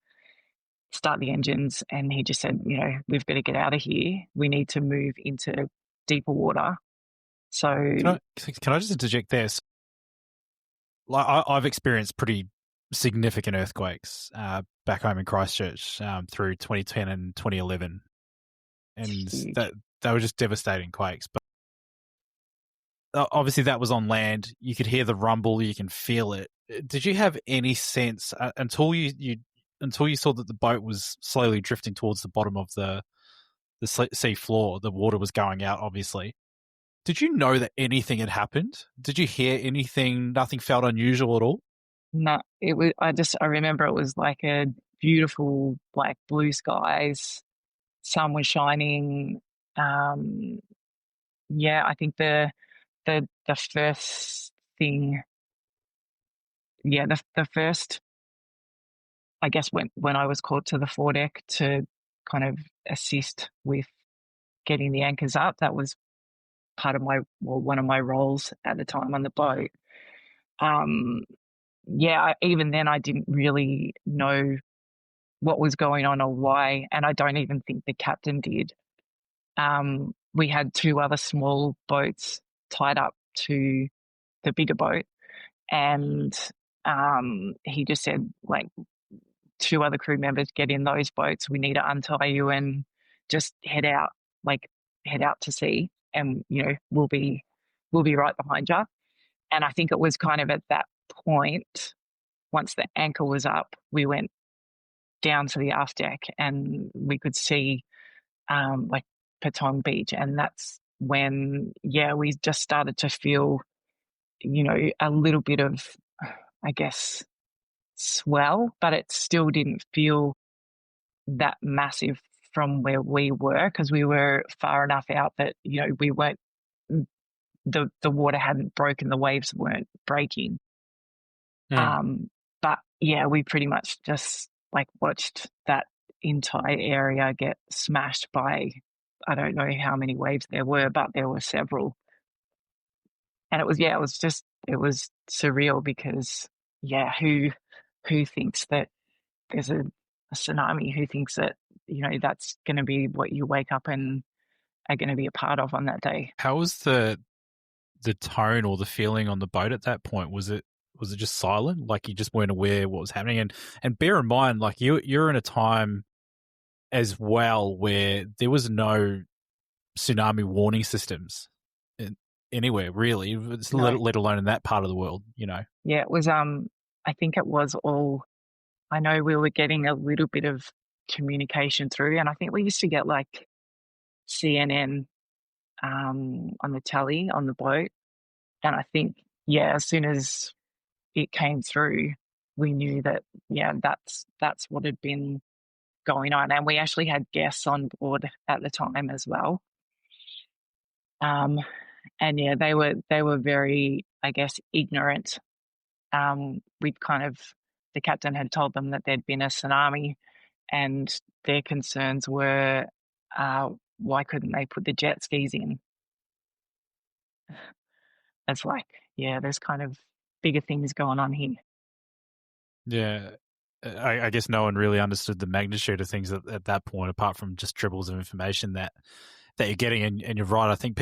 start the engines, and he just said, we've got to get out of here. We need to move into deeper water. So can I just interject there? So, like I've experienced pretty significant earthquakes back home in Christchurch through 2010 and 2011, and huge. that they were just devastating quakes. But obviously that was on land. You could hear the rumble. You can feel it. Did you have any sense until you saw that the boat was slowly drifting towards the bottom of the sea floor? The water was going out, obviously. Did you know that anything had happened? Did you hear anything? Nothing felt unusual at all? No, it was. I remember it was like a beautiful, like blue skies, sun was shining. Um, yeah, I think the first thing, yeah, the first, I guess when I was called to the foredeck to kind of assist with getting the anchors up, that was part of one of my roles at the time on the boat. Um, yeah, even then I didn't really know what was going on or why, and I don't even think the captain did. We had two other small boats tied up to the bigger boat, and he just said, like, two other crew members, get in those boats. We need to untie you and just like head out to sea, and we'll be right behind you. And I think it was kind of at that point, once the anchor was up, we went down to the aft deck and we could see like Patong Beach, and that's when we just started to feel a little bit of, I guess, swell, but it still didn't feel that massive from where we were because we were far enough out that we weren't, the water hadn't broken, the waves weren't breaking. Mm. But yeah, we pretty much just like watched that entire area get smashed by, I don't know how many waves there were, but there were several. And it was surreal because who thinks that there's a tsunami? Who thinks that, that's going to be what you wake up and are going to be a part of on that day? How was the tone or the feeling on the boat at that point? Was it just silent, like you just weren't aware what was happening? And bear in mind, like you're in a time as well where there was no tsunami warning systems anywhere really, No. let alone in that part of the world. Yeah, it was, I think it was all, I know we were getting a little bit of communication through, and I think we used to get like CNN on the telly on the boat. And I think, as soon as it came through, we knew that, that's what had been going on. And we actually had guests on board at the time as well. And they were very, I guess, ignorant. We'd kind of, the captain had told them that there'd been a tsunami, and their concerns were, why couldn't they put the jet skis in? It's like, there's kind of bigger things going on here. Yeah. I guess no one really understood the magnitude of things at that point, apart from just dribbles of information that you're getting. And you're right. I think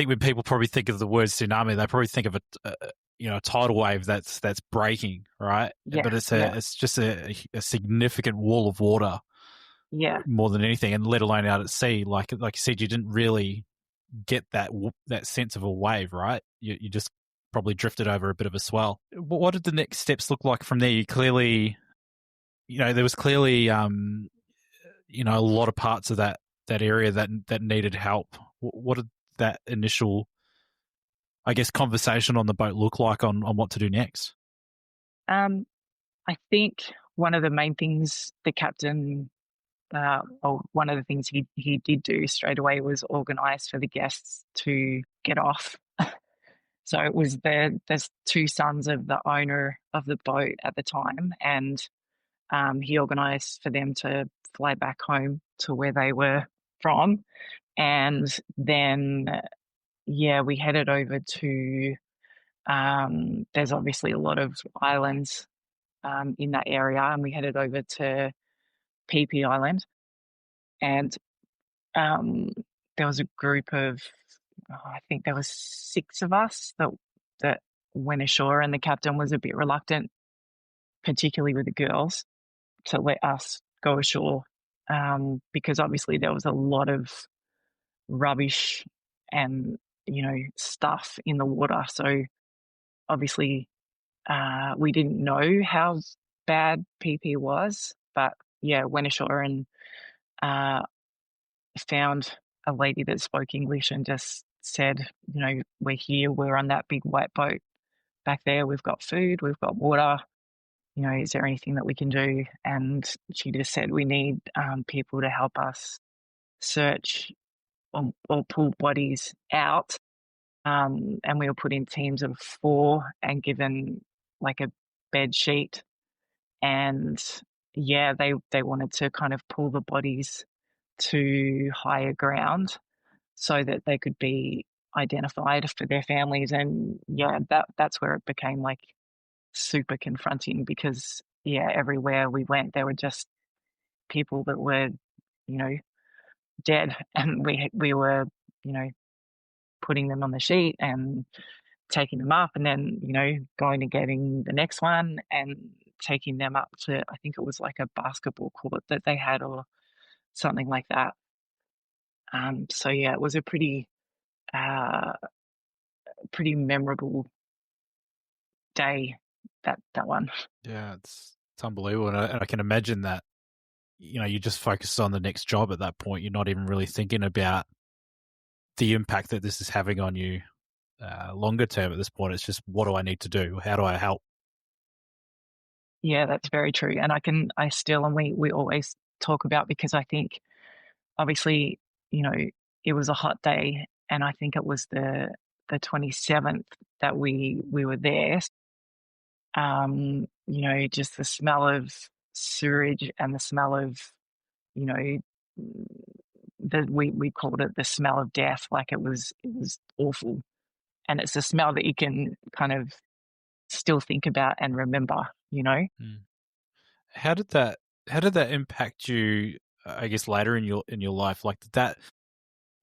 when people probably think of the word tsunami, they probably think of a tidal wave that's breaking, right? Yeah, But it's yeah, it's just a significant wall of water yeah, more than anything, and let alone out at sea. Like you said, you didn't really get that sense of a wave, right? You just probably drifted over a bit of a swell. What did the next steps look like from there? You clearly, there was clearly, a lot of parts of that area that needed help. What did that initial, I guess, conversation on the boat look like on what to do next? I think one of the main things the captain, or one of the things he did do straight away was organise for the guests to get off. So it was there's two sons of the owner of the boat at the time, and he organised for them to fly back home to where they were from, and then we headed over to. There's obviously a lot of islands in that area, and we headed over to PP Island, and um, there was a group of, I think there was six of us that went ashore, and the captain was a bit reluctant, particularly with the girls, to let us go ashore because obviously there was a lot of rubbish and, stuff in the water. So obviously, we didn't know how bad PP was, but yeah, went ashore and uh, found a lady that spoke English and just said, we're here, we're on that big white boat back there, we've got food, we've got water, is there anything that we can do? And she just said, we need people to help us search or pull bodies out. And we were put in teams of 4 and given like a bed sheet. And yeah, they wanted to kind of pull the bodies to higher ground so that they could be identified for their families. And yeah, that's where it became like super confronting because yeah, everywhere we went, there were just people that were, you know, dead, and we were, you know, putting them on the sheet and taking them up, and then going and getting the next one and taking them up to, I think it was like a basketball court that they had or something like that. So yeah, it was a uh, pretty memorable day, that one. Yeah, it's unbelievable, and I can imagine that you just focus on the next job at that point. You're not even really thinking about the impact that this is having on you longer term. At this point, it's just what do I need to do? How do I help? Yeah, that's very true. And I still, and we always talk about, because I think obviously, it was a hot day, and I think it was the 27th that we were there. Just the smell of sewage and the smell of, you know, we called it the smell of death. Like it was awful. And it's a smell that you can kind of still think about and remember. Mm. How did that impact you? I guess later in your life, like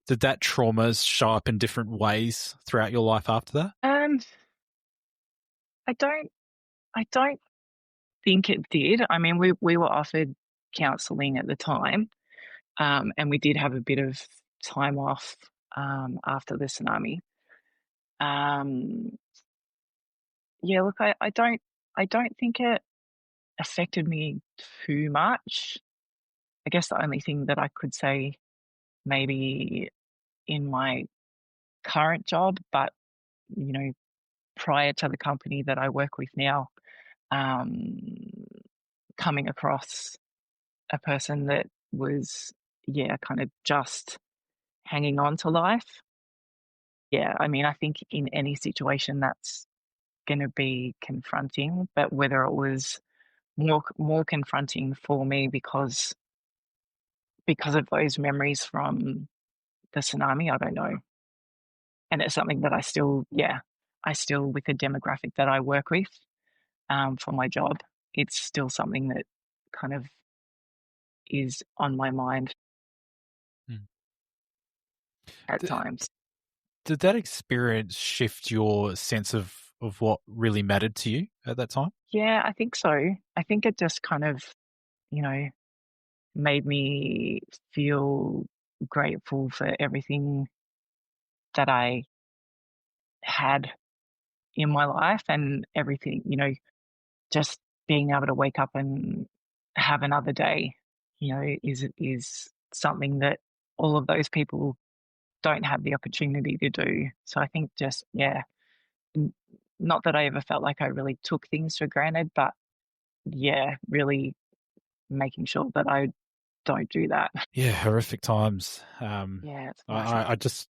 did that trauma show up in different ways throughout your life after that? I don't think it did. I mean, we were offered counselling at the time, and we did have a bit of time off after the tsunami. Um, yeah, look, I don't think it affected me too much. I guess the only thing that I could say maybe in my current job, but you know, prior to the company that I work with now, um, coming across a person that was, yeah, kind of just hanging on to life. Yeah, I mean, I think in any situation that's going to be confronting, but whether it was more confronting for me because of those memories from the tsunami, I don't know. And it's something that I still, with the demographic that I work with, for my job, it's still something that kind of is on my mind Mm. at Did, times. did that experience shift your sense of what really mattered to you at that time? Yeah, I think so. I think it just kind of, you know, made me feel grateful for everything that I had in my life and everything, just being able to wake up and have another day, is something that all of those people don't have the opportunity to do. So I think just, yeah, n- not that I ever felt like I really took things for granted, but yeah, really making sure that I don't do that. Yeah, horrific times. Yeah, it's massive. I just,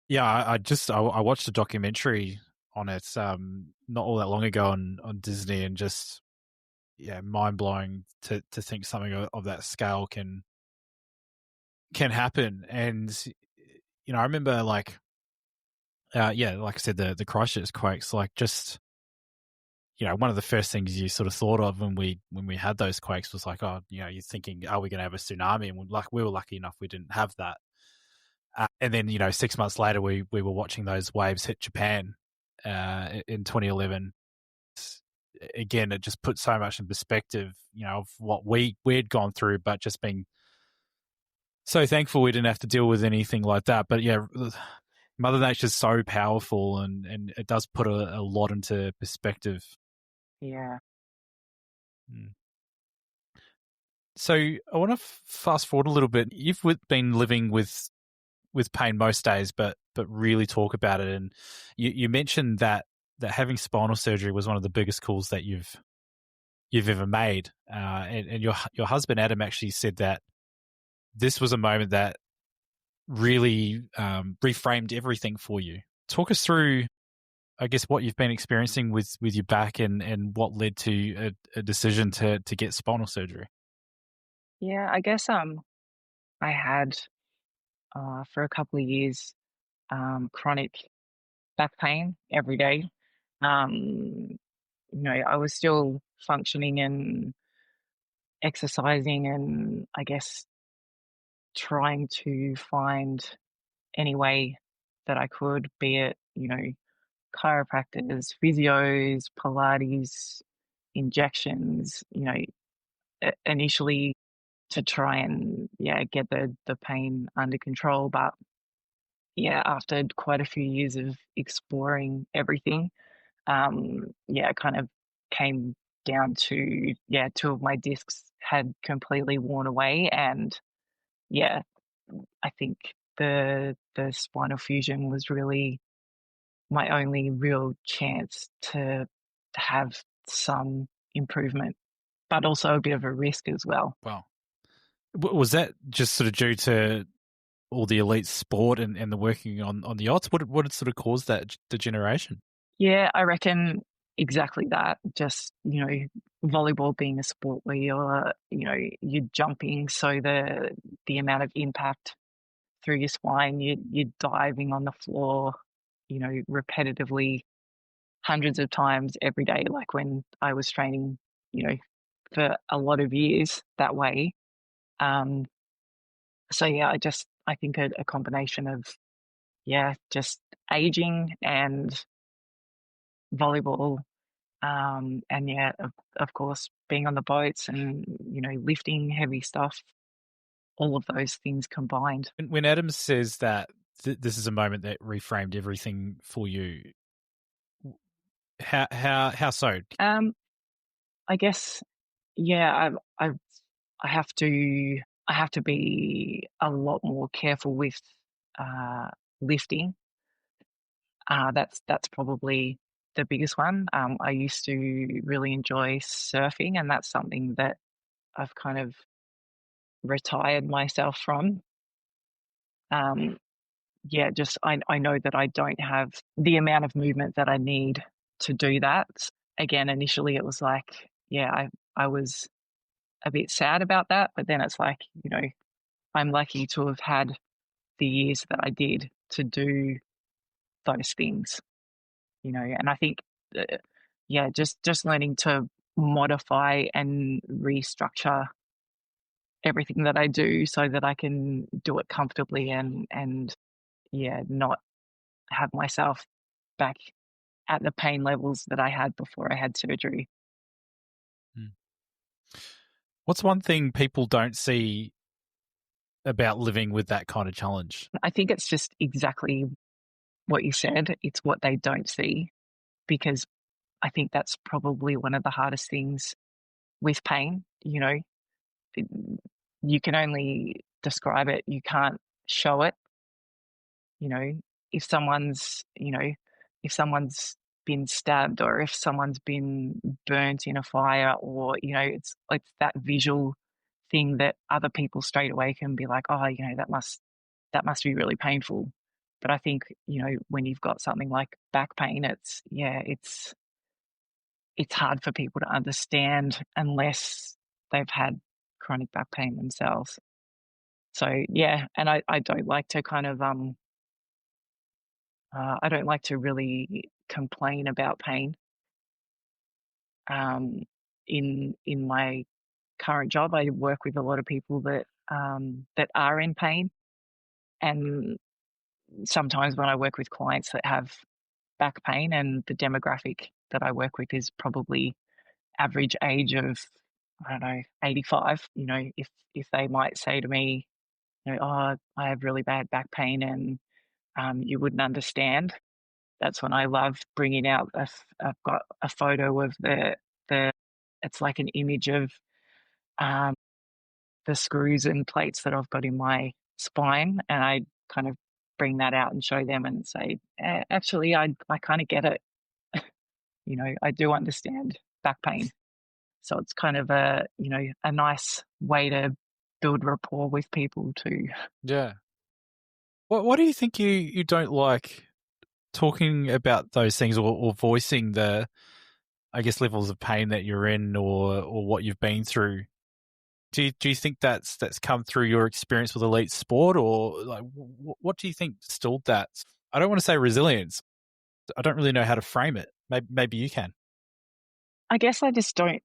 yeah, I watched a documentary on it not all that long ago on Disney, and just yeah, mind blowing to think something of that scale can happen. And I remember like yeah, like I said, the Christchurch quakes, like just one of the first things you sort of thought of when we had those quakes was like, oh, you're thinking, are we going to have a tsunami? And we were lucky enough we didn't have that. And then 6 months later, we were watching those waves hit Japan in 2011. Again, it just put so much in perspective, of what we'd gone through, but just being so thankful we didn't have to deal with anything like that. But yeah, Mother Nature's so powerful, and it does put a lot into perspective. Yeah. Mm. So I want to fast forward a little bit. You've been living with pain most days, but really talk about it. And you mentioned that having spinal surgery was one of the biggest calls that you've ever made. And your husband Adam actually said that this was a moment that really reframed everything for you. Talk us through, I guess, what you've been experiencing with your back, and what led to a decision to get spinal surgery. Yeah, I guess I had for a couple of years chronic back pain every day. Um, I was still functioning and exercising and I guess trying to find any way that I could, be it, chiropractors, physios, Pilates, injections, initially to try and, yeah, get the pain under control. But yeah, after quite a few years of exploring everything, yeah, it kind of came down to, yeah, two of my discs had completely worn away. And yeah, I think the spinal fusion was really my only real chance to have some improvement, but also a bit of a risk as well. Wow. Was that just sort of due to all the elite sport and the working on the odds? What had sort of caused that degeneration? Yeah, I reckon exactly that. Just, volleyball being a sport where you're jumping, so the amount of impact through your spine, you're diving on the floor, repetitively hundreds of times every day, like when I was training, you know, for a lot of years that way. Um, so yeah, I think a combination of, yeah, just aging and volleyball, and yeah, of course, being on the boats and, lifting heavy stuff, all of those things combined. When Adam says that this is a moment that reframed everything for you, how so? Um, I guess, yeah, I have to I have to be a lot more careful with uh, lifting. That's probably the biggest one. I used to really enjoy surfing, and that's something that I've kind of retired myself from. Um, yeah, just I know that I don't have the amount of movement that I need to do that. Again, initially it was like, yeah, I was a bit sad about that, but then it's like, I'm lucky to have had the years that I did to do those things, and I think, uh, yeah, just learning to modify and restructure everything that I do so that I can do it comfortably and yeah, not have myself back at the pain levels that I had before I had surgery. Mm. What's one thing people don't see about living with that kind of challenge? I think it's just exactly what you said. It's what they don't see, because I think that's probably one of the hardest things with pain. It- you can only describe it, you can't show it. You know, if someone's been stabbed, or if someone's been burnt in a fire, or, it's that visual thing that other people straight away can be like, oh, that must be really painful. But I think, when you've got something like back pain, it's hard for people to understand unless they've had chronic back pain themselves. So yeah, and I don't like to kind of I don't like to really complain about pain. Um, in my current job, I work with a lot of people that are in pain, and sometimes when I work with clients that have back pain, and the demographic that I work with is probably average age of, I don't know, 85. If they might say to me, oh, I have really bad back pain, and you wouldn't understand. That's when I love bringing out. I've got a photo of the. It's like an image of um, the screws and plates that I've got in my spine, and I kind of bring that out and show them and say, actually, I kind of get it. I do understand back pain. So it's kind of a nice way to build rapport with people too. Yeah. What do you think you don't like talking about those things, or voicing the, I guess, levels of pain that you're in, or what you've been through? Do you think that's come through your experience with elite sport, or like what do you think stalled that? I don't want to say resilience. I don't really know how to frame it. Maybe you can. I guess I just don't.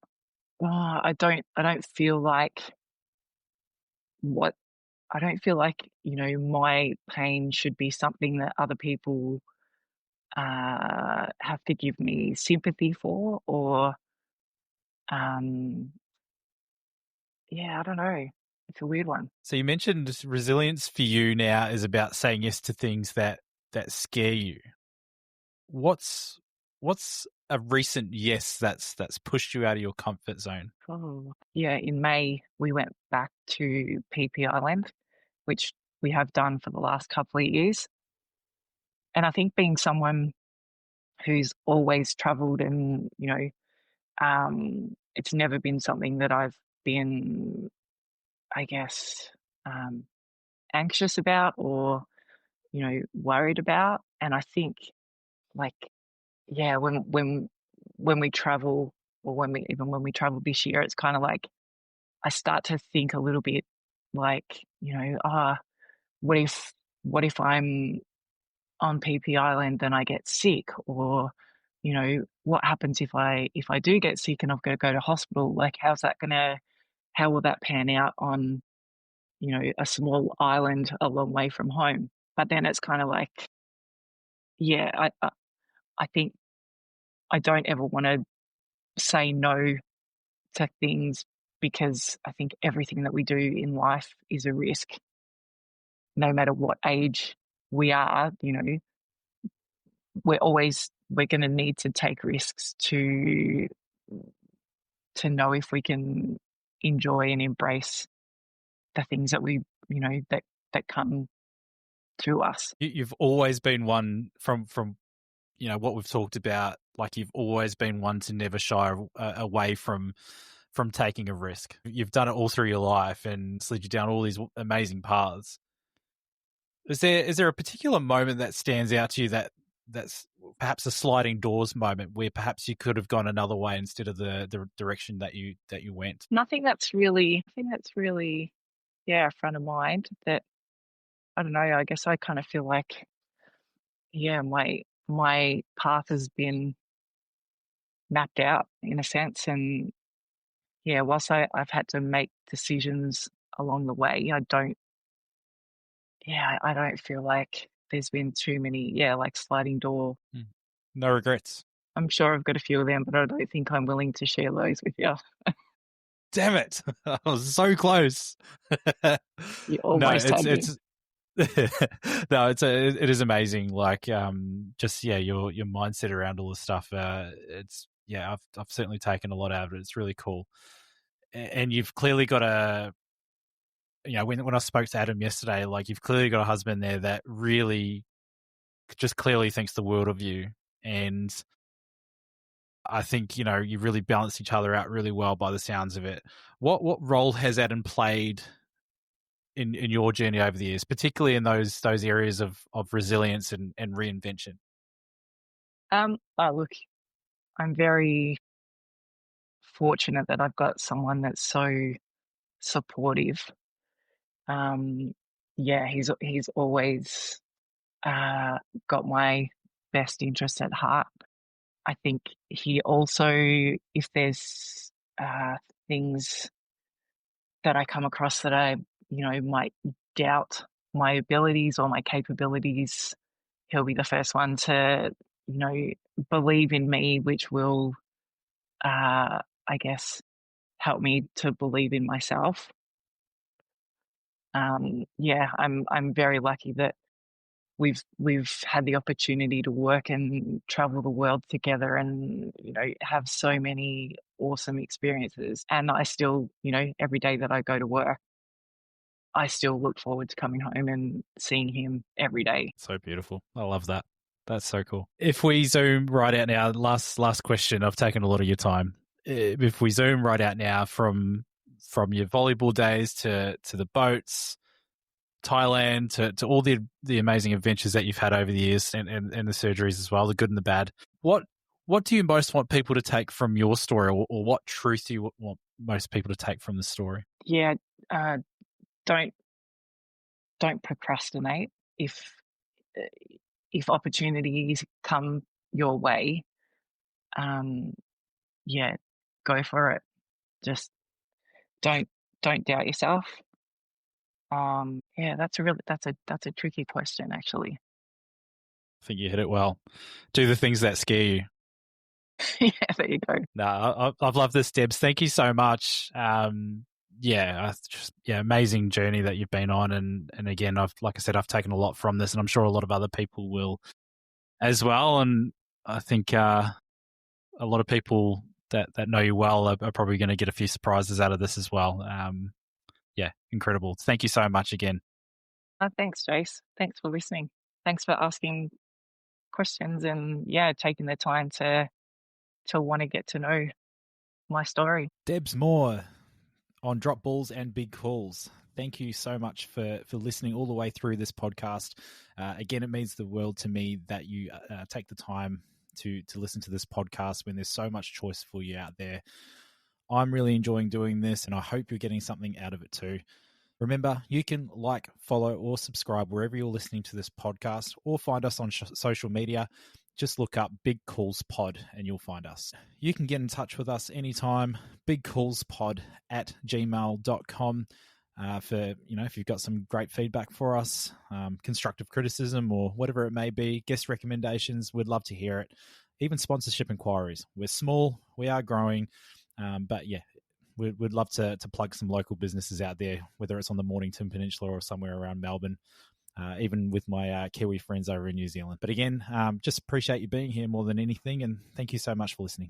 I don't feel like what I don't feel like my pain should be something that other people have to give me sympathy for, or um, yeah, I don't know. It's a weird one. So you mentioned resilience for you now is about saying yes to things that scare you. What's a recent yes that's pushed you out of your comfort zone? Oh, yeah. In May, we went back to PP Island, which we have done for the last couple of years. And I think being someone who's always travelled and, it's never been something that I've been, I guess, um, anxious about or, worried about. And I think, like, yeah, when we travel, or when we travel this year, it's kind of like I start to think a little bit like, what if I'm on PP Island and I get sick, or what happens if I do get sick and I've got to go to hospital? Like, how will that pan out on a small island a long way from home? But then it's kind of like, yeah, I think I don't ever want to say no to things, because I think everything that we do in life is a risk, no matter what age we are. We're going to need to take risks to know if we can enjoy and embrace the things that we that come to us. You've always been one from what we've talked about. Like, you've always been one to never shy away from taking a risk. You've done it all through your life and slid you down all these amazing paths. Is there a particular moment that stands out to you that's perhaps a sliding doors moment where perhaps you could have gone another way instead of the direction that you went? Nothing that's really yeah, front of mind. That, I don't know, I guess I kind of feel like, yeah, my path has been mapped out in a sense. And yeah, whilst I've had to make decisions along the way, I don't feel like there's been too many, yeah, like sliding door. No regrets. I'm sure I've got a few of them, but I don't think I'm willing to share those with you. Damn it! I was so close. You No, almost had me. it's no, it is amazing. Like, just your mindset around all this stuff. It's I've certainly taken a lot out of it. It's really cool, and you've clearly got when I spoke to Adam yesterday, like, you've clearly got a husband there that really just clearly thinks the world of you, and I think you really balance each other out really well by the sounds of it. What role has Adam played in your journey over the years, particularly in those areas of resilience and reinvention? Oh, look, I'm very fortunate that I've got someone that's so supportive. Um, yeah, he's always got my best interest at heart. I think he also, if there's things that I come across that I, might doubt my abilities or my capabilities, he'll be the first one to, believe in me, which will, I guess, help me to believe in myself. Yeah, I'm very lucky that we've had the opportunity to work and travel the world together, and have so many awesome experiences. And I still, every day that I go to work, I still look forward to coming home and seeing him every day. So beautiful. I love that. That's so cool. If we zoom right out now, last question. I've taken a lot of your time. If we zoom right out now from your volleyball days to the boats, Thailand, to all the amazing adventures that you've had over the years, and the surgeries as well, the good and the bad. What do you most want people to take from your story, or what truth do you want most people to take from the story? Yeah, don't procrastinate. If opportunities come your way, yeah, go for it. Just don't doubt yourself. Yeah, that's a tricky question, actually. I think you hit it well. Do the things that scare you. Yeah, there you go. No, I've loved this, Debs. Thank you so much. Amazing journey that you've been on, and again, like I said, I've taken a lot from this, and I'm sure a lot of other people will as well. And I think a lot of people that know you well are probably going to get a few surprises out of this as well. Incredible. Thank you so much again. Thanks, Jace. Thanks for listening. Thanks for asking questions, and taking the time to want to get to know my story. Debs Moore on Drop Balls and Big Calls. Thank you so much for listening all the way through this podcast. Again, it means the world to me that you take the time to listen to this podcast when there's so much choice for you out there. I'm really enjoying doing this, and I hope you're getting something out of it too. Remember, you can like, follow, or subscribe wherever you're listening to this podcast, or find us on social media. Just look up Big Calls Pod and you'll find us. You can get in touch with us anytime, bigcallspod@gmail.com. If you've got some great feedback for us, constructive criticism or whatever it may be, guest recommendations, we'd love to hear it. Even sponsorship inquiries. We're small, we are growing, but yeah, we'd love to plug some local businesses out there, whether it's on the Mornington Peninsula or somewhere around Melbourne. Even with my Kiwi friends over in New Zealand. But again, just appreciate you being here more than anything, and thank you so much for listening.